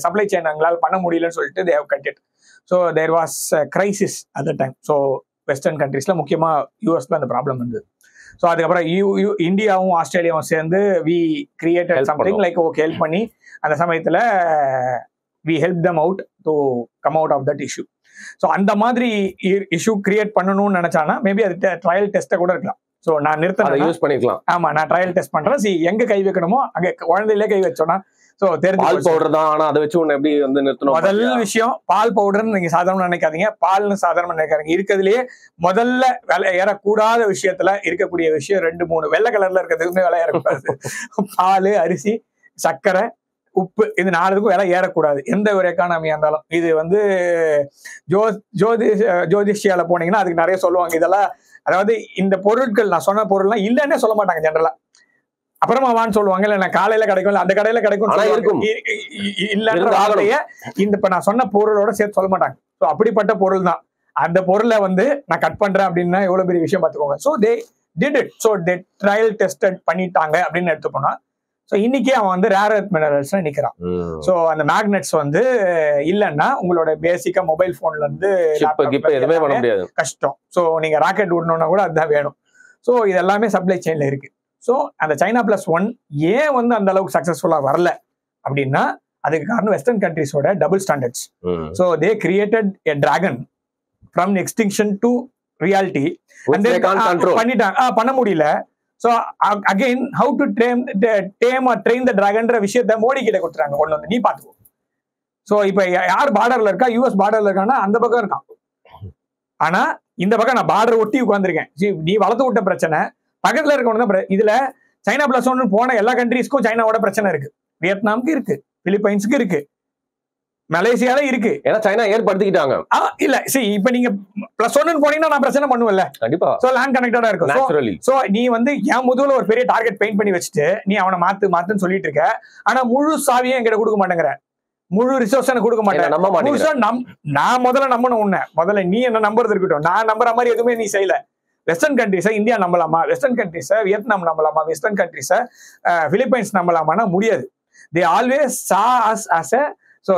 சப்ளை செயின் எங்களால் பண்ண முடியலன்னு சொல்லிட்டு they have cut it. So there was crisis at the time. So western கண்ட்ரீஸ்ல முக்கியமா யூஎஸ்ல அந்த ப்ராப்ளம் இருந்தது. ஸோ அதுக்கப்புறம் இந்தியாவும் ஆஸ்திரேலியாவும் சேர்ந்து we created something like okay help பண்ணி அந்த சமயத்தில் we help them out to come out of that issue. So அந்த மாதிரி இஷ்யூ கிரியேட் பண்ணணும்னு நினைச்சானா மேபி அது ட்ரையல் டெஸ்ட்டை கூட இருக்கலாம். ஸோ நான் நிறுத்த யூஸ் பண்ணிக்கலாம். ஆமா, நான் ட்ரையல் டெஸ்ட் பண்றேன். எங்க கை வைக்கணுமோ அங்க குழந்தையிலே கை வச்சோன்னா ஸோ தெரிஞ்சு பவுடர் தான். ஆனா அதை வச்சு ஒன்று எப்படி வந்து நிறுத்தணும். முதல் விஷயம் பால் பவுடர்னு நீங்க சாதாரண நினைக்காதீங்க. பால்னு சாதாரண நினைக்காதீங்க. இருக்கிறதுலயே முதல்ல விலை ஏறக்கூடாத விஷயத்துல இருக்கக்கூடிய விஷயம் 2-3 வெள்ளை கலர்ல இருக்கிறதுக்குமே விலை ஏறக்கூடாது. பால், அரிசி, சர்க்கரை, உப்பு, இது 4க்கும் விலை ஏறக்கூடாது எந்த ஒரு எக்கானமியா இருந்தாலும். இது வந்து ஜோதிஷியால போனீங்கன்னா அதுக்கு நிறைய சொல்லுவாங்க. இதெல்லாம் அதாவது இந்த பொருட்கள் நான் சொன்ன பொருள்லாம் இல்லைன்னே சொல்ல மாட்டாங்க ஜெனரலா. அப்புறமா வான்னு சொல்லுவாங்க, இல்ல நான் காலையில கிடைக்கும், அந்த கடையில கிடைக்கும் இல்லைன்ற இந்த இப்ப நான் சொன்ன பொருளோட சேர்த்து சொல்ல மாட்டாங்க. ஸோ அப்படிப்பட்ட பொருள் தான். அந்த பொருளை வந்து நான் கட் பண்றேன் அப்படின்னா எவ்வளவு பெரிய விஷயம் பார்த்துக்கோங்க. So they did it. So they trial tested பண்ணிட்டாங்க அப்படின்னு எடுத்துப்போனா. ஸோ இன்னைக்கே அவன் வந்து ரேர் எர்த் மினரல்ஸ் நிக்கிறான். ஸோ அந்த மேக்னெட்ஸ் வந்து இல்லைன்னா உங்களோட பேசிக்கா மொபைல் போன்ல இருந்து எதுவுமே பண்ண முடியாது, கஷ்டம். ஸோ நீங்க ராக்கெட் விடணும்னா கூட அதுதான் வேணும். ஸோ இது எல்லாமே சப்ளை செயின்ல இருக்கு. ஸோ அந்த China+1 ஏன் வந்து அந்த அளவுக்கு சக்சஸ்ஃபுல்லா வரல அப்படின்னா அதுக்கு காரணம் வெஸ்டர்ன் கண்ட்ரிஸோட double standards. So they created a dragon from extinction to reality பண்ணிட்டாங்க. பண்ண முடியல. So again how to tame or train the dragon விஷயத்தை மோடி கிட்ட கொடுத்துறாங்க. கொண்டு வந்து நீ பாத்துக்கோ. ஸோ இப்ப யார் பார்டர்ல இருக்கா, யூஎஸ் பார்டர்ல இருக்கான்னா அந்த பக்கம் இருக்கான். ஆனா இந்த பக்கம் நான் பார்டர் ஒட்டி உட்காந்துருக்கேன். நீ வளர்த்து விட்ட பிரச்சனை பக்கத்துல இருக்கவங்க. இதுல சைனா பிளஸ் ஒன்னு போன எல்லா கண்ட்ரீஸ்க்கும் சைனாவோட பிரச்சனை இருக்கு. வியட்நாமுக்கு இருக்கு, பிலிப்பைன்ஸுக்கு இருக்கு, மலேசியால இருக்கு. ஏன்னா சைனா ஏற்படுத்திக்கிட்டாங்க. இல்ல சரி, இப்ப நீங்க பிளஸ் ஒன்னு போனீங்கன்னா நான் பிரச்சனை பண்ணுவேன்ல. கண்டிப்பா. சோ லேண்ட் கனெக்டடா இருக்கும். சோ நீ வந்து என் முதுகுல ஒரு பெரிய டார்கெட் பெயிண்ட் பண்ணி வச்சுட்டு நீ அவனை மாத்துன்னு சொல்லிட்டு இருக்க. ஆனா முழு சாவியும் என்கிட்ட கொடுக்க மாட்டேங்கிற, முழு ரிசோர்ஸ் எனக்கு கொடுக்க மாட்டேன். நான் முதல்ல நம்பணும் உன்ன. முதல்ல நீ என்ன நம்புறது இருக்கட்டும். நான் நம்புற மாதிரி எதுவுமே நீ செய்யல. வெஸ்டர்ன் கண்ட்ரிஸை இந்தியா நம்பலாமா, வெஸ்டர்ன் கண்ட்ரிஸை வியட்நாம் நம்பலாமா, வெஸ்டர்ன் கண்ட்ரிஸை பிலிப்பைன்ஸ் நம்பலாமான்னா முடியாது. தே ஆல்வேஸ் சா அஸ் அஸ் எ சோ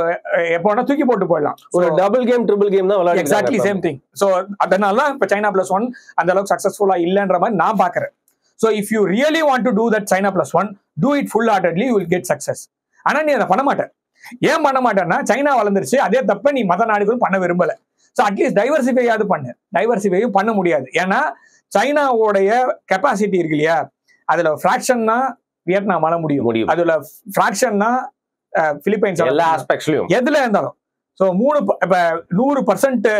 எப்போனா தூக்கி போட்டு போயிடலாம். ஒரு டபுள் கேம் ட்ரிபிள் கேம் தான் விளையாடுறாங்க. Exactly same thing. சோ அதனால தான் இப்ப சைனா பிளஸ் ஒன் அந்த அளவுக்கு சக்சஸ்ஃபுல்லா இல்லன்ற மாதிரி நான் பாக்குறேன். So if you really want to do that China plus one, do it full heartedly, you will get success. ஆனா நீ அதை பண்ண மாட்டேன். ஏன் பண்ண மாட்டேன்னா சைனா வளர்ந்துருச்சு, அதே தப்ப நீ மத நாடுகளும் பண்ண விரும்பல. சோ அட்லீஸ்ட் டைவர்சிஃபையாவது பண்ணு. டைவர்சிஃபையும் பண்ண முடியாது. ஏன்னா சைனாவோடைய கெப்பாசிட்டி இருக்கு இல்லையா, அதுல ஃபிராக்ஷன் தான் வியட்நாமால முடியும், அதுல ஃபிராக்ஷன் தான் பிலிப்பைன்ஸ், எல்லா ஆஸ்பெக்ட்ஸ்லயும் எதுல இருந்தாலும். ஸோ 100%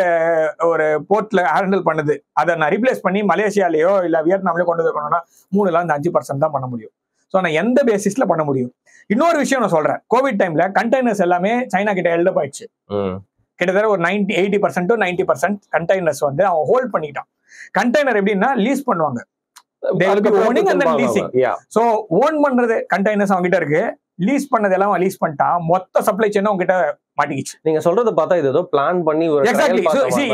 ஒரு போர்ட்ல ஹேண்டில் பண்ணுது. அதை நான் ரீப்ளேஸ் பண்ணி மலேசியாலேயோ இல்ல வியட்நாம்லயோ கொண்டு வரணும்னா 3-5% தான் பண்ண முடியும். ஸோ நான் எந்த பேசிஸ்ல பண்ண முடியும். இன்னொரு விஷயம் நான் சொல்றேன், கோவிட் டைம்ல கண்டெய்னர்ஸ் எல்லாமே சைனா கிட்ட ஹெல்ட் ஆயிடுச்சு. கிட்டத்தட்ட ஒரு 80% to 90% கண்டெய்னர்ஸ் வந்து அவன் ஹோல்ட் பண்ணிட்டான். கண்டெய்னர் எப்படின்னா லீஸ் பண்ணுவாங்க. சோ ஓன் பண்றது கண்டெய்னர்ஸ் அவங்க கிட்ட இருக்கு, லீஸ் பண்ணது எல்லாம் லீஸ் பண்ணிட்டான். மொத்த சப்ளை செயின் அவங்க கிட்ட மாட்டிக்கிச்சு. நீங்க சொல்றத பார்த்தா இது ஏதோ பிளான் பண்ணி ஒரு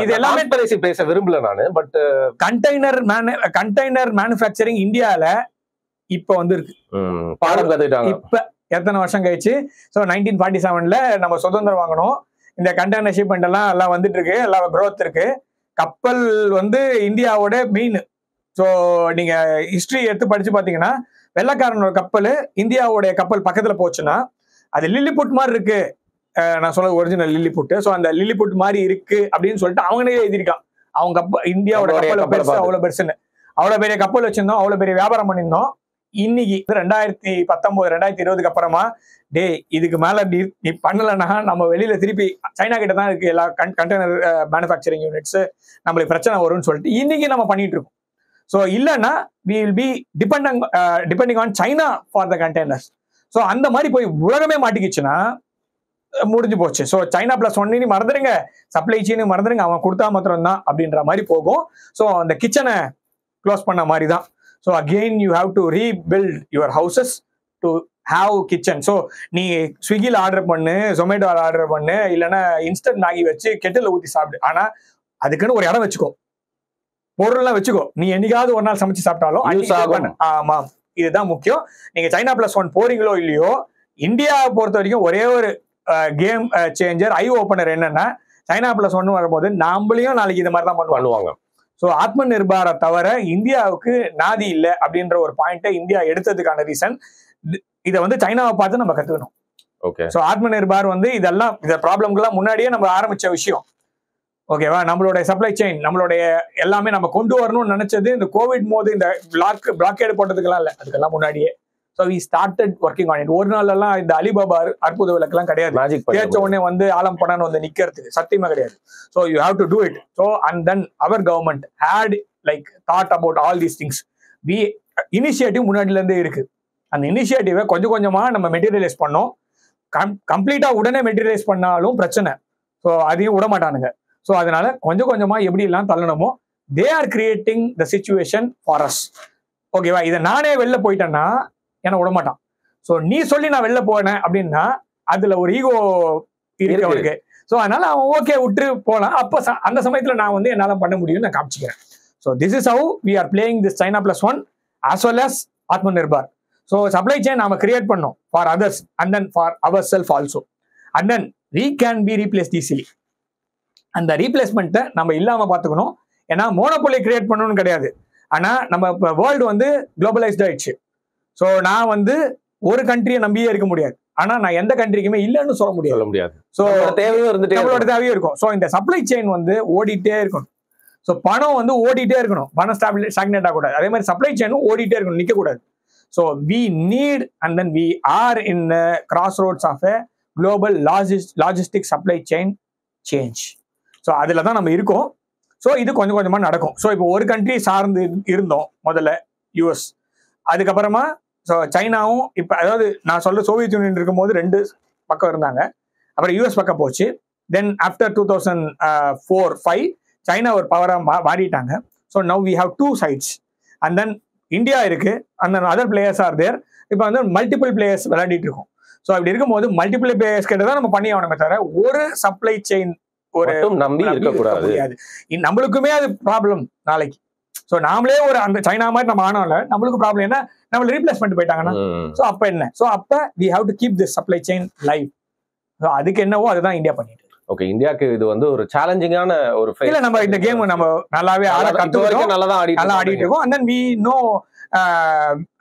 இது எல்லாமே பேச விரும்பல நானு. பட் கண்டெய்னர் மேனுஃபேக்சரிங் இந்தியால இப்ப வந்து இருக்கு, பாடம் கத்துக்கிட்டாங்க. இப்ப எத்தனை வருஷம் கழிச்சு. சோ 1947ல நம்ம சுதந்திரம் வாங்கணும். இந்த கண்டெய்னர் ஷிப்மெண்ட் எல்லாம் வந்துட்டு இருக்கு, எல்லாம் growth இருக்கு. கப்பல் வந்து இந்தியாவோட மெயின். ஸோ நீங்க ஹிஸ்டரி எடுத்து படிச்சு பாத்தீங்கன்னா வெள்ளக்காரனோட கப்பல் இந்தியாவுடைய கப்பல் பக்கத்துல போச்சுன்னா அது லில்லிபுட் மாதிரி இருக்கு. நான் சொல்ல ஒரிஜினல் லில்லிபுட். ஸோ அந்த லில்லிபுட் மாதிரி இருக்கு அப்படின்னு சொல்லிட்டு அவங்களே எழுதியிருக்கான். அவங்க கப்பல் இந்தியாவோட கப்பல் பெருசு, அவ்வளவு பெருசுன்னு. அவ்வளவு பெரிய கப்பல் வச்சிருந்தோம், அவ்வளவு பெரிய வியாபாரம் பண்ணியிருந்தோம். இன்னைக்கு 2019 2020 அப்புறமா டே இதுக்கு மேல நீ பண்ணலன்னா நம்ம வெளியில திருப்பி சைனா கிட்ட தான் இருக்கு எல்லா கண்டெய்னர் மேனுஃபேக்சரிங் யூனிட்ஸ், நம்மளுக்கு பிரச்சனை வரும்னு சொல்லிட்டு இன்னைக்கு நம்ம பண்ணிட்டு இருக்கோம். ஸோ இல்லைன்னா we will be depending on China for the containers. So அந்த மாதிரி போய் உலகமே மாட்டிக்கிச்சுன்னா முடிஞ்சு போச்சு. ஸோ சைனா பிளஸ் ஒன்னு மறந்துடுங்க, சப்ளை செயின் மறந்துடுங்க, அவன் கொடுத்தா மாத்திரம் தான் அப்படின்ற மாதிரி போகும். ஸோ அந்த கிச்சனை க்ளோஸ் பண்ண மாதிரி தான். So again you have to rebuild your houses to have kitchen. So நீ ஸ்விக்கியில் ஆர்டர் பண்ணு, ஜொமேட்டோவில் ஆர்டர் பண்ணு, இல்லைன்னா இன்ஸ்டன்ட் மேகி வச்சு கெட்டில் ஊற்றி சாப்பிடு. ஆனால் அதுக்குன்னு ஒரு இடம் வச்சுக்கோ, பொருள்லாம் வச்சுக்கோ. நீ என்னைக்காவது ஒரு நாள் சமைச்சு சாப்பிட்டாலும் ஆமா, இதுதான் முக்கியம். நீங்க சைனா பிளஸ் ஒன் போறீங்களோ இல்லையோ, இந்தியாவை பொறுத்த வரைக்கும் ஒரே ஒரு கேம் சேஞ்சர், ஐ ஓபனர் என்னன்னா சைனா பிளஸ் ஒன்னு வரும்போது நாமளையும் நாளைக்கு இது மாதிரி தான் பண்ணுவாங்க. ஸோ ஆத்ம நிர்பாரை தவிர இந்தியாவுக்கு நாதி இல்லை அப்படின்ற ஒரு பாயிண்ட்டை இந்தியா எடுத்ததுக்கான ரீசன் இதை வந்து சைனாவை பார்த்து நம்ம கத்துக்கணும். ஓகே. ஸோ ஆத்ம நிர்பார் வந்து இதெல்லாம் இந்த ப்ராப்ளம்கெல்லாம் முன்னாடியே நம்ம ஆரம்பிச்ச விஷயம். ஓகேவா, நம்மளுடைய சப்ளை செயின் நம்மளுடைய எல்லாமே நம்ம கொண்டு வரணும்னு நினைச்சது இந்த கோவிட் போது இந்த பிளாக்கேடு போட்டதுக்கெல்லாம் இல்லை, அதுக்கெல்லாம் முன்னாடியே. So we started working on it. ஒரு நாள் எல்லாம் இந்த அலிபாபா அற்புத விளக்கெல்லாம் கிடையாது, தேய்ச்ச உடனே வந்து ஆலம் பணம்னு வந்து நிக்கிறதுக்கு சத்தியமா கிடையாது. So you have to do it. So and then our government had like thought about all these things. We initiative முன்னாடில இருந்தே இருக்கு. அந்த இனிஷியேட்டிவை கொஞ்சம் கொஞ்சமா நம்ம மெட்டீரியலைஸ் பண்ணோம். கம்ப்ளீட்டா உடனே மெட்டீரியலைஸ் பண்ணாலும் பிரச்சனை. ஸோ அதையும் விட மாட்டானுங்க. ஸோ அதனால கொஞ்சம் கொஞ்சமா எப்படி எல்லாம் தள்ளணுமோ they are creating the situation for us. ஓகேவா, இதை நானே வெளில போயிட்டேன்னா என்ன விட மாட்டான். ஸோ நீ சொல்லி நான் வெளில போனேன் அப்படின்னா அதுல ஒரு ஈகோ இருக்கு அவனுக்கு. ஸோ அதனால அவன் ஓகே விட்டு போலாம். அப்போ அந்த சமயத்துல நான் வந்து என்னால பண்ண முடியும்னு நான் காமிச்சிக்கிறேன். So this is how we are playing this China plus one as well as Atma Nirbhar. So supply chain நாம கிரியேட் பண்ணோம் for others and then for our self also, and then we can be replaced easily. அந்த ரீப்ளேஸ்மெண்ட்டை நம்ம இல்லாம பார்த்துக்கணும். ஏன்னா monopoly create பண்ணணும்னு கிடையாது. ஆனா நம்ம இப்போ வேர்ல்டு வந்து குளோபலைஸ்ட் ஆயிடுச்சு. ஸோ நான் வந்து ஒரு கண்ட்ரியை நம்பியே இருக்க முடியாது. ஆனா நான் எந்த கண்ட்ரிக்குமே இல்லைன்னு சொல்ல முடியாது. ஸோ தேவையும் இருந்துட்டு நம்மளோட தேவையும் இருக்கும். ஸோ இந்த சப்ளை செயின் வந்து ஓடிட்டே இருக்கணும். ஸோ பணம் வந்து ஓடிட்டே இருக்கணும், பணம் ஸ்டாக்னேட் ஆகக்கூடாது. அதே மாதிரி சப்ளை செயினும் ஓடிட்டே இருக்கணும், நிற்க கூடாது. So we need and then we are in cross roads of a global logistic supply chain change. So அதில் தான் நம்ம இருக்கோம். ஸோ இது கொஞ்சம் கொஞ்சமா நடக்கும். ஸோ இப்போ ஒரு கண்ட்ரி சார்ந்து இருந்தோம் முதல்ல, யூஎஸ். அதுக்கப்புறமா ஸோ சைனாவும் இப்போ, அதாவது நான் சொல்ற சோவியத் யூனியன் இருக்கும்போது 2 பக்கம் இருந்தாங்க, அப்புறம் யூஎஸ் பக்கம் போச்சு. தென் ஆஃப்டர் 2004-5 சைனா ஒரு பவரா மாறிட்டாங்க. So now we have 2 sides. And then India இருக்கு, அந்த அதர் பிளேயர்ஸ் ஆர் தேர். இப்போ வந்து மல்டிபிள் பிளேயர்ஸ் விளையாடிட்டு இருக்கோம். ஸோ அப்படி இருக்கும்போது மல்டிபிள் பிளேயர்ஸ் கிட்ட தான் நம்ம பண்ணி ஆகணுமே தவிர ஒரு சப்ளை செயின் ஒரு நம்பி இருக்கக்கூடாது. நம்மளுக்குமே அது ப்ராப்ளம் நாளைக்கு. ஸோ நாமளே ஒரு அந்த சைனா மாதிரி நம்ம ஆனோம்ல, நம்மளுக்கு ப்ராப்ளம் என்ன, நம்மள ரீப்ளேஸ் பண்ணிட்டு போயிட்டாங்கன்னா ஸோ அப்ப என்ன, ஸோ அப்ப we have to keep this supply chain live. So அதுக்கு என்னவோ அதுதான் இந்தியா பண்ணிட்டு. ஓகே, இந்தியாக்கு இது வந்து ஒரு சேலஞ்சிங்கான ஒரு ஃபேஸ். இல்ல, நம்ம இந்த கேம் நம்ம நல்லாவே ஆட கத்துக்கிட்டோம், நல்லா ஆடிட்டு இருக்கோம். And then we know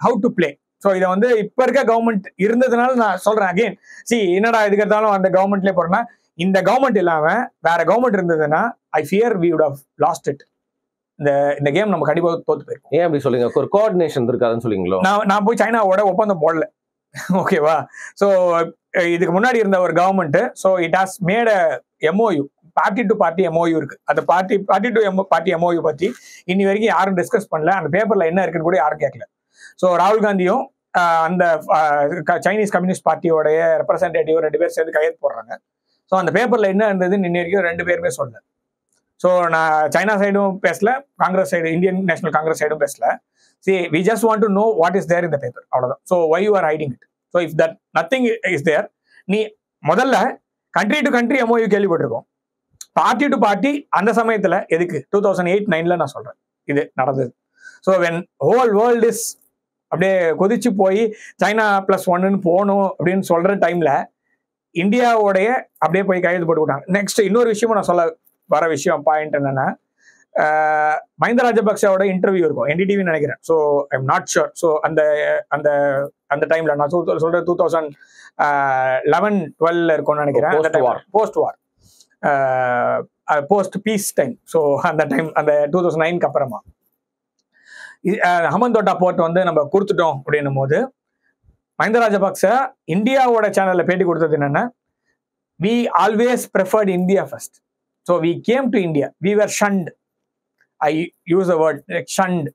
how to play. So இதை வந்து இப்ப இருக்க கவர்மெண்ட் இருந்ததுனால நான் சொல்றேன் அகைன், சி என்னடா இதுக்கு இருந்தாலும் அந்த கவர்மெண்ட்லேயே போறேன்னா, இந்த கவர்மெண்ட் இல்லாம வேற கவர்மெண்ட் இருந்ததுன்னா I fear we would have lost it. இந்த கேம் நம்ம கண்டிப்பா தோத்து போயிருக்கோம். ஏன் அப்படி சொல்லுங்க? ஒரு கோஆர்டினேஷன் இருக்காதுன்னு சொல்லுவீங்களோ? நான் போய் சைனாவோட ஒப்பந்தம் போடல, ஓகேவா? ஸோ இதுக்கு முன்னாடி இருந்த ஒரு government, so it has made a MoU, party to party MoU இருக்கு. அந்த பார்ட்டி டு பார்ட்டி எம்ஓயு பத்தி இன்னி வரைக்கும் யாரும் டிஸ்கஸ் பண்ணல. அந்த பேப்பர்ல என்ன இருக்குன்னு கூட யாரும் கேட்கல. ஸோ ராகுல் காந்தியும் அந்த சைனீஸ் கம்யூனிஸ்ட் பார்ட்டியோடைய ரெப்ரஸன்டேட்டிவ் 2 பேர் சேர்ந்து கையெழுத்து போடுறாங்க. ஸோ அந்த பேப்பர்ல என்ன இருந்ததுன்னு இன்னி வரைக்கும் 2 பேருமே சொல்லல. ஸோ நான் சைனா சைடும் பேசல, Congress side, Indian national Congress சைடும் பேசல. See, we just want to know what is there in the paper. அவ்வளவுதான். So why you are hiding it? So if that nothing is there, நீ முதல்ல கண்ட்ரி டு கண்ட்ரி எம்ஓயு கேள்விப்பட்டிருக்கோம். Party to party அந்த சமயத்துல எதுக்கு 2008-9ல நான் சொல்றேன் இது நடந்தது. So when whole world is அப்படியே கொதிச்சு போய் சைனா +1 போகணும் அப்படின்னு சொல்ற டைம்ல இந்தியாவோடைய அப்படியே போய் கையெழுத்து போட்டு விட்டாங்க. நெக்ஸ்ட் இன்னொரு விஷயமும் நான் சொல்ல வர விஷயம் பாயிண்ட் என்னன்னா, மஹிந்த ராஜபக்சேவோட இன்டர்வியூ இருக்கும், என்டிடிவி நினைக்கிறேன். So I am not sure. So அந்த அந்த அந்த டைம்ல நான் சொல்றேன் 2011-12 இருக்கும்னு நினைக்கிறேன். போஸ்ட் வார், போஸ்ட் பீஸ் டைம். ஸோ அந்த டைம், அந்த 2009க்கு அப்புறமா ஹமந்தோட்டா போர்ட் வந்து நம்ம கொடுத்துட்டோம் அப்படின்னும் போது மஹிந்த ராஜபக்சே இந்தியாவோட சேனல்ல பேட்டி கொடுத்தது என்னன்னா, we always preferred India first. So we came to India, we were shunned. I use the word like shunned.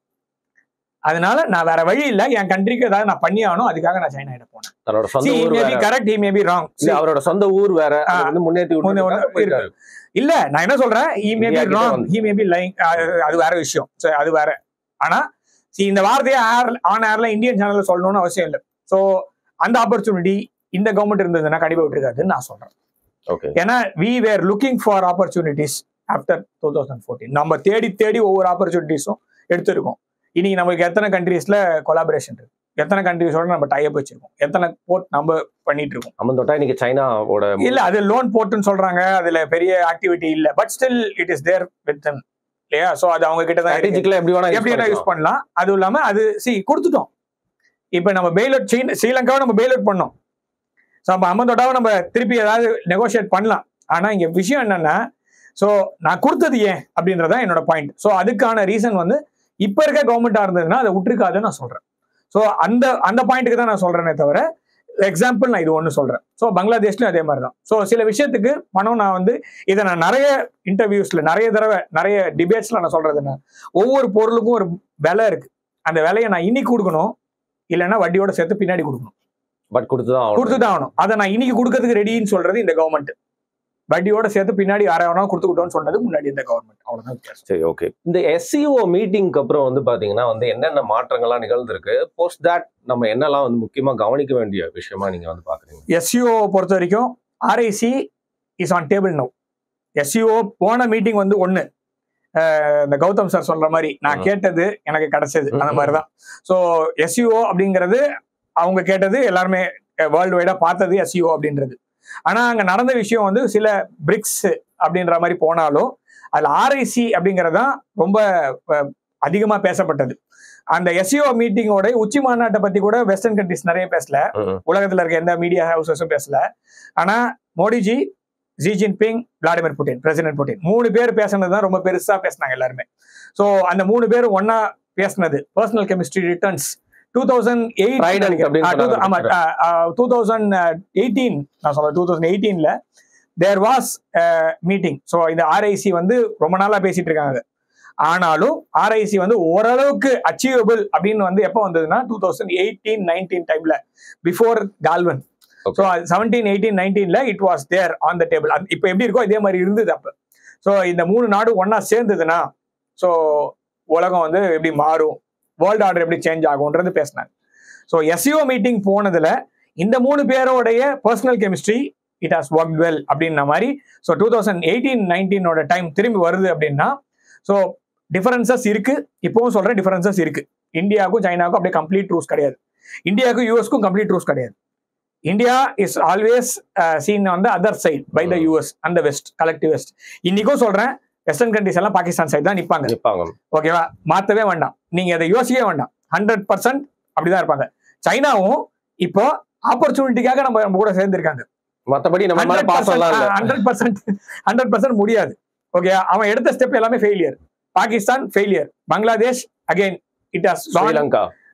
அதனால நான் வேற வழி இல்ல, என் கண்ட்ரிக்கு ஏதாவது நான் பண்ணி ஆகணும், அதுக்காக நான் சைனா கிட்ட போனேன். அவரோட சொந்த ஊர் வேற, correct, he may be wrong. அவரோட சொந்த ஊர் வேற, வந்து முன்னேத்தி விட்டுருக்காரு. இல்ல, நான் என்ன சொல்றேன், he may be wrong, he may be lying, அது வேற விஷயம். சோ அது வேற. ஆனா இந்த வார்த்தையை ஆன் ஏர்ல இந்தியன் சேனல்ல சொல்லணும்னு அவசியம் இல்லை. சோ அந்த ஆப்பர்ச்சுனிட்டி இந்த கவர்மெண்ட் இருந்ததுன்னா கண்டிப்பா விட்டுருக்காதுன்னு நான் சொல்றேன். ஏன்னா we were looking for opportunities after 2014. நம்ம தேடி தேடி ஒவ்வொரு ஆப்பர்ச்சுனிட்டிஸும் எடுத்திருக்கோம். இன்னைக்கு நமக்கு எத்தனை கண்ட்ரீஸ்ல கொலாபரேஷன் இருக்கு, எத்தனை கண்ட்ரீஸோட நம்ம டைப் வச்சிருக்கோம், எத்தனை போர்ட் நம்ம பண்ணிட்டு இருக்கோம். அமந்தோட்டா இன்னைக்கு சைனாவோட இல்ல, அது லோன் போர்ட்னு சொல்றாங்க, அதுல பெரிய ஆக்டிவிட்டி இல்ல, but still it is there with them இல்லையா? சோ அது அவங்க கிட்ட தான் எப்படி வேணா யூஸ் பண்ணலாம். அதுவும் இல்லாம அது கொடுத்துட்டோம். இப்ப நம்ம பெயிலவுட் ஸ்ரீலங்காவை நம்ம பெயிலவுட் பண்ணோம். ஸோ அப்போ அமந்தோட்டாவை நம்ம திருப்பி ஏதாவது நெகோஷியேட் பண்ணலாம். ஆனா இங்க விஷயம் என்னன்னா, ஸோ நான் கொடுத்தது ஏன் அப்படின்றதான் என்னோட பாயிண்ட். ஸோ அதுக்கான ரீசன் வந்து இப்ப இருக்க கவர்மெண்டா இருந்ததுன்னா அதை விட்டுருக்காதுன்னு நான் சொல்றேன். ஸோ அந்த பாயிண்ட்டுக்கு தான் நான் சொல்றேனே தவிர, எக்ஸாம்பிள் நான் இது ஒன்று சொல்றேன். ஸோ பங்களாதேஷ்லயும் அதே மாதிரி தான். ஸோ சில விஷயத்துக்கு பணம், நான் வந்து இதை நான் நிறைய இன்டர்வியூஸ்ல நிறைய தடவை நிறைய டிபேட்ஸ்ல நான் சொல்றது என்ன, ஒவ்வொரு பொருளுக்கும் ஒரு விலை இருக்கு. அந்த விலையை நான் இன்னைக்கு கொடுக்கணும், இல்லைன்னா வட்டியோட சேர்த்து பின்னாடி கொடுக்கணும். பட் கொடுத்துதான் ஆகணும். அதை நான் இன்னைக்கு கொடுக்கறதுக்கு ரெடின்னு சொல்றது இந்த கவர்மெண்ட், வட்டியோட சேர்த்து பின்னாடி யாராவது கொடுத்துக்கிட்டோம்னு சொன்னது முன்னாடி இந்த கவர்மெண்ட். அவ்வளவுதான். சரி, ஓகே. இந்த SCO மீட்டிங்க்கு அப்புறம் வந்து பாத்தீங்கன்னா வந்து என்னென்ன மாற்றங்கள்லாம் நிகழ்ந்திருக்கு, போஸ்ட் தட் நம்ம என்னெல்லாம் வந்து முக்கியமா கவனிக்க வேண்டிய விஷயமா நீங்க வந்து பாக்குறீங்க? SCO பொறுத்த வரைக்கும் RIC is on table now. SCO போன மீட்டிங் வந்து ஒண்ணு, இந்த கௌதம் சார் சொல்ற மாதிரி நான் கேட்டது எனக்கு கிடைச்சது, அந்த மாதிரிதான். ஸோ SCO அப்படிங்கிறது அவங்க கேட்டது, எல்லாருமே வேர்ல்டு வைடா பார்த்தது SCO அப்படின்றது. ஆனா அங்க நடந்த விஷயம் வந்து சில பிரிக்ஸ் அப்படின்ற மாதிரி போனாலும் அதுல RIC அப்படிங்கறதான் ரொம்ப அதிகமா பேசப்பட்டது. அந்த SCO மீட்டிங்கோட உச்சி மாநாட்டை பத்தி கூட வெஸ்டர்ன் கண்ட்ரிஸ் நிறைய பேசல, உலகத்துல இருக்க எந்த மீடியா ஹவுசஸும் பேசல. ஆனா Modiji, Xi Jinping, Vladimir Putin, president Putin 3 பேர் பேசுனதுதான் ரொம்ப பெருசா பேசினாங்க எல்லாருமே. ஸோ அந்த 3 பேரும் ஒன்னா பேசினது பர்சனல் கெமிஸ்ட்ரி ரிட்டர்ன்ஸ் 2008 நான் சொல்றேன். 2018ல தேர் வாஸ் மீட்டிங். ஸோ இந்த ஆர்ஐசி வந்து ரொம்ப நாளா பேசிட்டு இருக்காங்க. ஆனாலும் ஆர்ஐசி வந்து ஓரளவுக்கு அச்சீவபிள் அப்படின்னு வந்து எப்போ வந்ததுன்னா 2018-19 டைம்ல, பிஃபோர் கால்வன். ஸோ 17-18-19ல it was there on the table. இப்போ எப்படி இருக்கோ இதே மாதிரி இருந்தது அப்ப. ஸோ இந்த 3 நாடு ஒன்னா சேர்ந்ததுன்னா ஸோ உலகம் வந்து எப்படி மாறும், வேர்ல்டு ஆர்டர் எப்படி சேஞ்ச் ஆகும்ன்றது பேசினாங்க. ஸோ எஸ்சிஓ மீட்டிங் போனதுல இந்த 3 பேரோடைய personal chemistry it has work well அப்படின்ற மாதிரி. ஸோ 2018-19 டைம் திரும்பி வருது அப்படின்னா ஸோ டிஃபரன்சஸ் இருக்கு. இப்பவும் சொல்றேன், டிஃபரன்சஸ் இருக்கு. இந்தியாவுக்கும் சைனாவுக்கும் அப்படியே கம்ப்ளீட் ட்ரூஸ் கிடையாது. இந்தியாவுக்கும் யூஎஸ்க்கும் கம்ப்ளீட் ட்ரூஸ் கிடையாது. India is always seen on the other side by the US and the west, collective west. இன்னைக்கும் சொல்றேன், வெஸ்டர்ன் கண்ட்ரிஸ் எல்லாம் பாகிஸ்தான் சைடு தான் நிப்பாங்க. ஓகேவா, மாத்தவே வேண்டாம், நீங்க அதை யோசிக்கவே வேண்டாம். 100% அப்படிதான் இருப்பாங்க. சைனாவும் இப்போ ஆப்பர்ச்சுனிட்டிக்காக நம்ம கூட சேர்ந்திருக்காங்க. மற்றபடி நம்ம 100% முடியாது. ஓகே, அவன் எடுத்த ஸ்டெப் எல்லாமே failure. Pakistan failure, Bangladesh again it has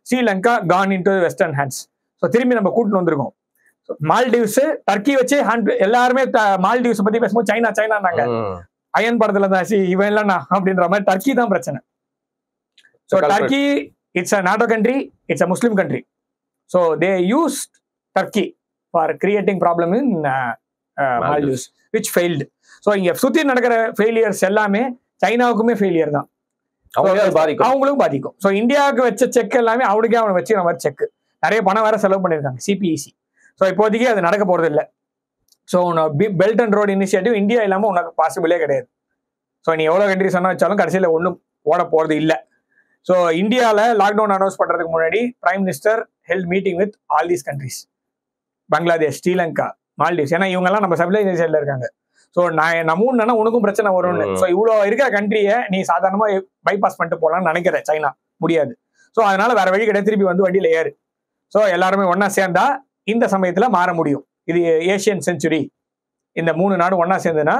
Sri Lanka gone into western hands. So திரும்பி நம்ம கூட்டிட்டு வந்திருக்கோம். மால்டீவ்ஸ், டர்க்கி வச்சு எல்லாருமே மால்டீவ்ஸ் பத்தி பேசும்போது சைனா சைனாங்க. அயன் படத்துல தான் இவன் இல்லைண்ணா அப்படின்ற மாதிரி டர்க்கி தான் பிரச்சனை. So Turkey it's a NATO country, it's a Muslim country. So they use Turkey for creating problem in Maldives which failed. So இங்க சுத்தி நடக்கிற ஃபெயிலியர்ஸ் எல்லாமே சைனாவுக்குமே ஃபெயிலியர் தான், அவங்களும் பாதிக்கும். ஸோ இந்தியாவுக்கு வச்ச செக் எல்லாமே அவனுக்கே அவனை வச்சுக்கிற மாதிரி செக். நிறைய பணம் வேற செலவு பண்ணியிருக்காங்க சிபிஇசி. ஸோ இப்போதைக்கு அது நடக்க போறது இல்லை. So belt and road initiative India இல்லாமல் உனக்கு பாசிபிளே கிடையாது. ஸோ நீ எவ்வளோ கண்ட்ரிஸ் சொன்னா வச்சாலும் கடைசியில் ஒன்றும் ஓட போறது இல்லை. ஸோ இந்தியாவில் லாக்டவுன் அனௌன்ஸ் பண்றதுக்கு முன்னாடி prime minister held meeting with all these countries, Bangladesh, Sri Lanka, Maldives. ஏன்னா இவங்கெல்லாம் நம்ம சிவிலைசேஷன்ல இருக்காங்க. ஸோ நான் மூணுன்னா உனக்கும் பிரச்சனை வரும்னு. ஸோ இவ்வளோ இருக்கிற கண்ட்ரியை நீ சாதாரணமா பைபாஸ் பண்ணிட்டு போகலாம்னு நினைக்கிற சைனா, முடியாது. ஸோ அதனால வேற வழி கிடையாது, திருப்பி வந்து வண்டியில ஏறு. ஸோ எல்லாருமே ஒன்னா சேர்ந்தா இந்த சமயத்துல மாற முடியும். இது ஏசியன் செஞ்சுரி. இந்த 3 நாடு ஒன்னா சேர்ந்துன்னா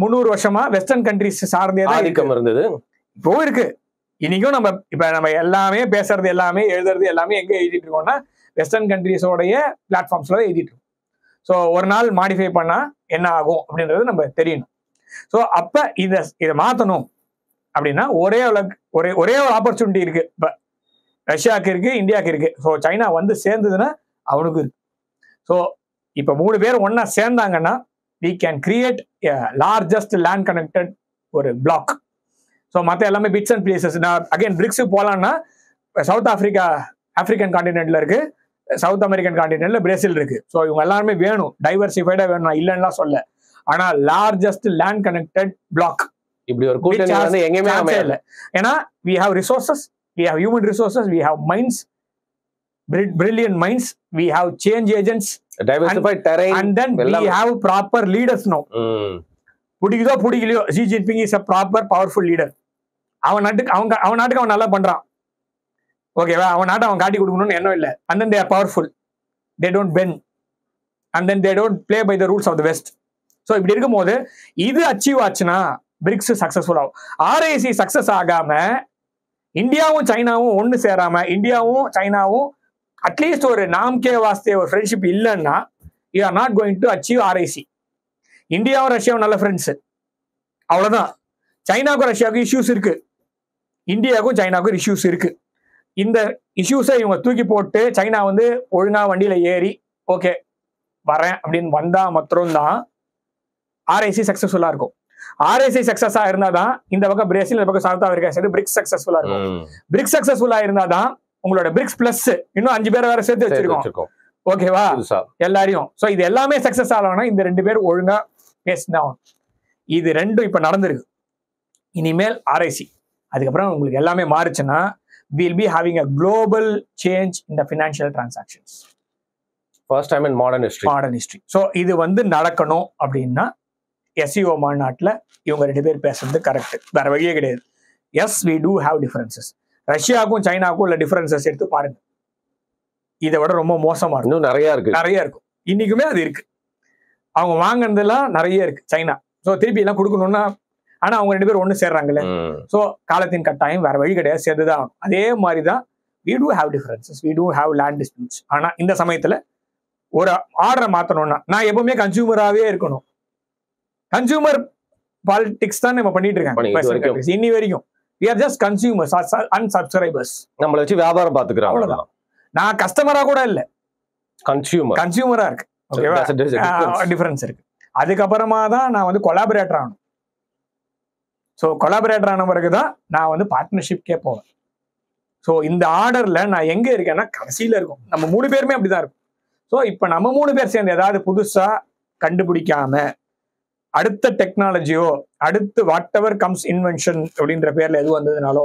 300 வருஷமா வெஸ்டர்ன் கண்ட்ரிஸ் சார்ந்தே ஆதிக்கம் இருந்தது, இப்போ இருக்கு. இன்னைக்கும் நம்ம எல்லாமே பேசுறது எல்லாமே எழுதுறது எல்லாமே எங்க எழுதிட்டு இருக்கோம்னா வெஸ்டர்ன் கண்ட்ரிஸோடைய பிளாட்ஃபார்ம்ஸ்ல தான் எழுதிட்டு இருக்கோம். ஸோ ஒரு நாள் மாடிஃபை பண்ணா என்ன ஆகும் அப்படின்றது நம்ம தெரியணும். ஸோ அப்ப இதை மாத்தணும் அப்படின்னா ஒரே ஒரு ஆப்பர்ச்சுனிட்டி இருக்கு. இப்ப ரஷ்யாவுக்கு இருக்கு, இந்தியாவுக்கு இருக்கு. ஸோ சைனா வந்து சேர்ந்ததுன்னா அவனுக்கு இருக்கு. ஸோ இப்ப 3 பேர் ஒன்னா சேர்ந்தாங்கன்னா we can create a largest land connected ஒரு பிளாக். ஸோ மற்ற எல்லாமே பிட்ஸ் அண்ட் பிளேசஸ். நான் அகைன் பிரிக்ஸுக்கு போகலான்னா சவுத் ஆப்பிரிக்கன் கான்டினென்ட்ல இருக்கு, சவுத் அமெரிக்கன் கான்டினென்ட்ல பிரேசில் இருக்கு. ஸோ இவங்க எல்லாருமே வேணும், டைவர்சிஃபைடா வேணும், நான் இல்லைன்னா சொல்ல. ஆனா லார்ஜஸ்ட் லேண்ட் கனெக்டட் பிளாக் இப்படி ஒரு கூட்டணி வந்து எங்கேயுமே இல்லை. ஏன்னா we have resources, we have human resources, we have minds, brilliant minds, we have change agents, diversified terrain, and then we have proper leaders now. பிடிக்குதோ பிடிக்கலையோ Xi Jinping is a proper powerful leader. அவன் நாட்டுக்கு அவன் நல்லா பண்றான், ஓகேவா? அவன் நாட்டை அவன் காட்டி கொடுக்கணும்னு எண்ணம் இல்லை. and then they are powerful, they don't bend, and then they don't play by the rules of the west. So இப்படி இருக்கும் போது இது அச்சீவ் ஆச்சுன்னா பிரிக்ஸ் சக்சஸ்ஃபுல் ஆகும். ஆர்ஐசி சக்சஸ் ஆகாம இந்தியாவும் சைனாவும் ஒன்னு சேராம இந்தியாவும் சைனாவும் அட்லீஸ்ட் ஒரு நாம்கே வாஸ்தே ஒரு ஃப்ரெண்ட்ஷிப் இல்லைன்னா you are not going to achieve RIC. இந்தியாவும் ரஷ்யாவும் நல்ல ஃப்ரெண்ட்ஸ், அவ்வளவுதான். சைனாவுக்கும் ரஷ்யாவுக்கும் இஷ்யூஸ் இருக்கு, இந்தியாவுக்கும் சைனாவுக்கும் இஷ்யூஸ் இருக்கு. இந்த இஷ்யூஸை இவங்க தூக்கி போட்டு சைனா வந்து ஒழுங்கா வண்டியில ஏறி ஓகே வரேன் அப்படின்னு வந்தா மாத்திரம்தான் ஆர்ஐசி சக்சஸ்ஃபுல்லா இருக்கும். ஆர்ஐசி சக்சஸா இருந்தாதான் இந்த பக்கம் பிரேசில், இந்த பக்கம் சவுத் ஆப்பிரிக்கா சேர்ந்து பிரிக்ஸ் சக்சஸ்ஃபுல்லா இருக்கும். பிரிக்ஸ் சக்சஸ்ஃபுல்லா இருந்தாதான் உங்களோட பிரிக்ஸ் பிளஸ் இன்னும் 5 பேரை வேற சேர்த்து வச்சிருக்கோம், ஓகேவா? எல்லாரையும். சோ இது எல்லாமே சக்சஸ் ஆகணும்னா இந்த 2 பேர் ஒழுங்கா பேசிதான். இது ரெண்டும் இப்ப நடந்திருக்கு. இனிமேல் ஆர்ஐசி அதுக்கப்புறம் உங்களுக்கு எல்லாமே மாறுச்சுன்னா we'll be having a global change in the financial transactions. First time in modern history. So இது வந்து நடக்கணும் அப்படின்னா எஸ்சிஓ மாநாட்டில் இவங்க 2 பேர் பேசுறது கரெக்ட், வேற வழியே கிடையாது. Yes we do have differences. ரஷ்யாவுக்கும் சைனாவுக்கும் உள்ள டிஃபரன்சஸ் எடுத்து பாருங்க, இதை விட ரொம்ப மோசமா இருக்கும். இன்னும் நிறைய இருக்கும். இன்னைக்குமே அது இருக்கு. அவங்க வாங்கினதெல்லாம் நிறைய இருக்கு சைனா. ஸோ திருப்பி எல்லாம் கொடுக்கணும்னா ஆனா அவங்க 2 பேரும் ஒண்ணு சேர்றாங்கல்ல. ஸோ காலத்தின் கட்டாயம், வேற வழி கிடையாது, சேர்ந்துதான். அதே மாதிரிதான் we do have differences, we do have land disputes. ஆனா இந்த சமயத்துல ஒரு ஆர்டரை மாத்தணும்னா நான் எப்பவுமே கன்சியூமராகவே இருக்கணும், கன்சியூமர் பாலிடிக்ஸ் தான் நம்ம பண்ணிட்டு இருக்காங்க இன்னி வரைக்கும். we are just consumers and subscribers. நம்மள வச்சு வியாபாரம் பாத்துக்கறாங்க. அவ்வளவுதான். நான் கஸ்டமரா கூட இல்ல, கன்சியூமரா இருக்கு. ஓகேவா? டிஃபரன்ஸ் இருக்கு. அதுக்கப்புறமா தான் நான் வந்து கொலாபரேட்டர் ஆகணும். ஸோ கொலாபரேட்டர் ஆன பிறகு தான் நான் வந்து பார்ட்னர்ஷிப்கே போவேன். ஸோ இந்த ஆர்டர்ல நான் எங்க இருக்கேன்னா கடைசியில இருக்கும். நம்ம 3 பேருமே அப்படிதான் இருக்கும். ஸோ இப்போ நம்ம 3 பேர் சேர்ந்து ஏதாவது புதுசா கண்டுபிடிக்காம அடுத்த டெக்னாலஜியோ அடுத்து வாட் எவர் கம்ஸ் இன்வென்ஷன் அப்படின்ற பேர்ல எது வந்ததுனாலோ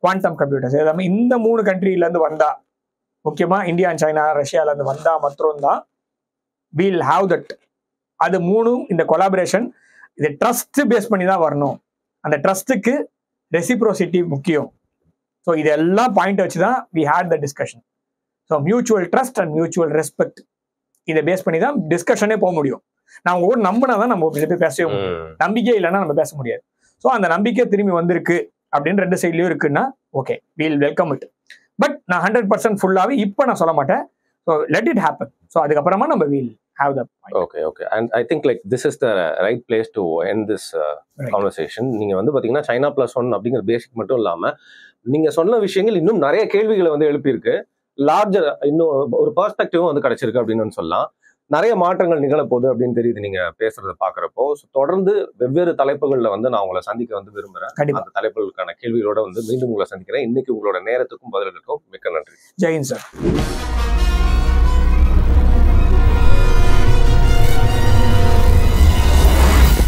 குவாண்டம் கம்ப்யூட்டர்ஸ் எல்லாமே இந்த 3 கண்ட்ரில இருந்து வந்தா, முக்கியமா இந்தியா அண்ட் சைனா ரஷ்யால இருந்து வந்தா மாத்திரம் தான் வீல் ஹாவ் தட். அது 3ம் இந்த கொலாபரேஷன் இது ட்ரஸ்ட் பேஸ் பண்ணி தான் வரணும். அந்த ட்ரஸ்ட்டுக்கு ரெசிப்ரோசிட்டி முக்கியம். ஸோ இதெல்லாம் பாயிண்ட் வச்சு தான் we had the discussion. So mutual trust and mutual respect இதை பேஸ் பண்ணி தான் டிஸ்கஷனே போக முடியும். நான் உங்க கூட நம்பினா தான் நம்ம பேசவே முடியும். நம்பிக்கை இல்லைன்னா நம்ம பேச முடியாது. ஸோ அந்த நம்பிக்கை திரும்பி வந்திருக்கு அப்படின்னு 2 சைட்லயும் இருக்குன்னா okay, we'll welcome it. But நான் 100% ஃபுல்லாவே இப்போ நான் சொல்ல மாட்டேன். So let it happen. So அதுக்கப்புறமா நம்ம we'll have the point. Okay. And I think like this is the right place to end this conversation. நீங்க வந்து பாத்தீங்கன்னா China +1 அப்படிங்கிற பேசிக் மட்டும் இல்லாம நீங்க சொன்ன விஷயங்கள் இன்னும் நிறைய கேள்விகளை வந்து எழுப்பியிருக்கு. லார்ஜர் இன்னும் ஒரு பெர்ஸ்பெக்டிவும் வந்து கிடைச்சிருக்கு அப்படின்னு சொல்லலாம். நிறைய மாற்றங்கள் நிகழப்போகுது அப்படின்னு தெரியுது நீங்க பேசுறதை பாக்குறப்போ. தொடர்ந்து வெவ்வேறு தலைப்புகள்ல வந்து நான் உங்களை சந்திக்க வந்து விரும்புறேன். அந்த தலைப்புகளுக்கான கேள்விகளோட வந்து மீண்டும் உங்களை சந்திக்கிறேன். இன்னைக்கு உங்களோட நேரத்துக்கும் பதில்களுக்கும் மிக்க நன்றி. ஜெயின் சார்.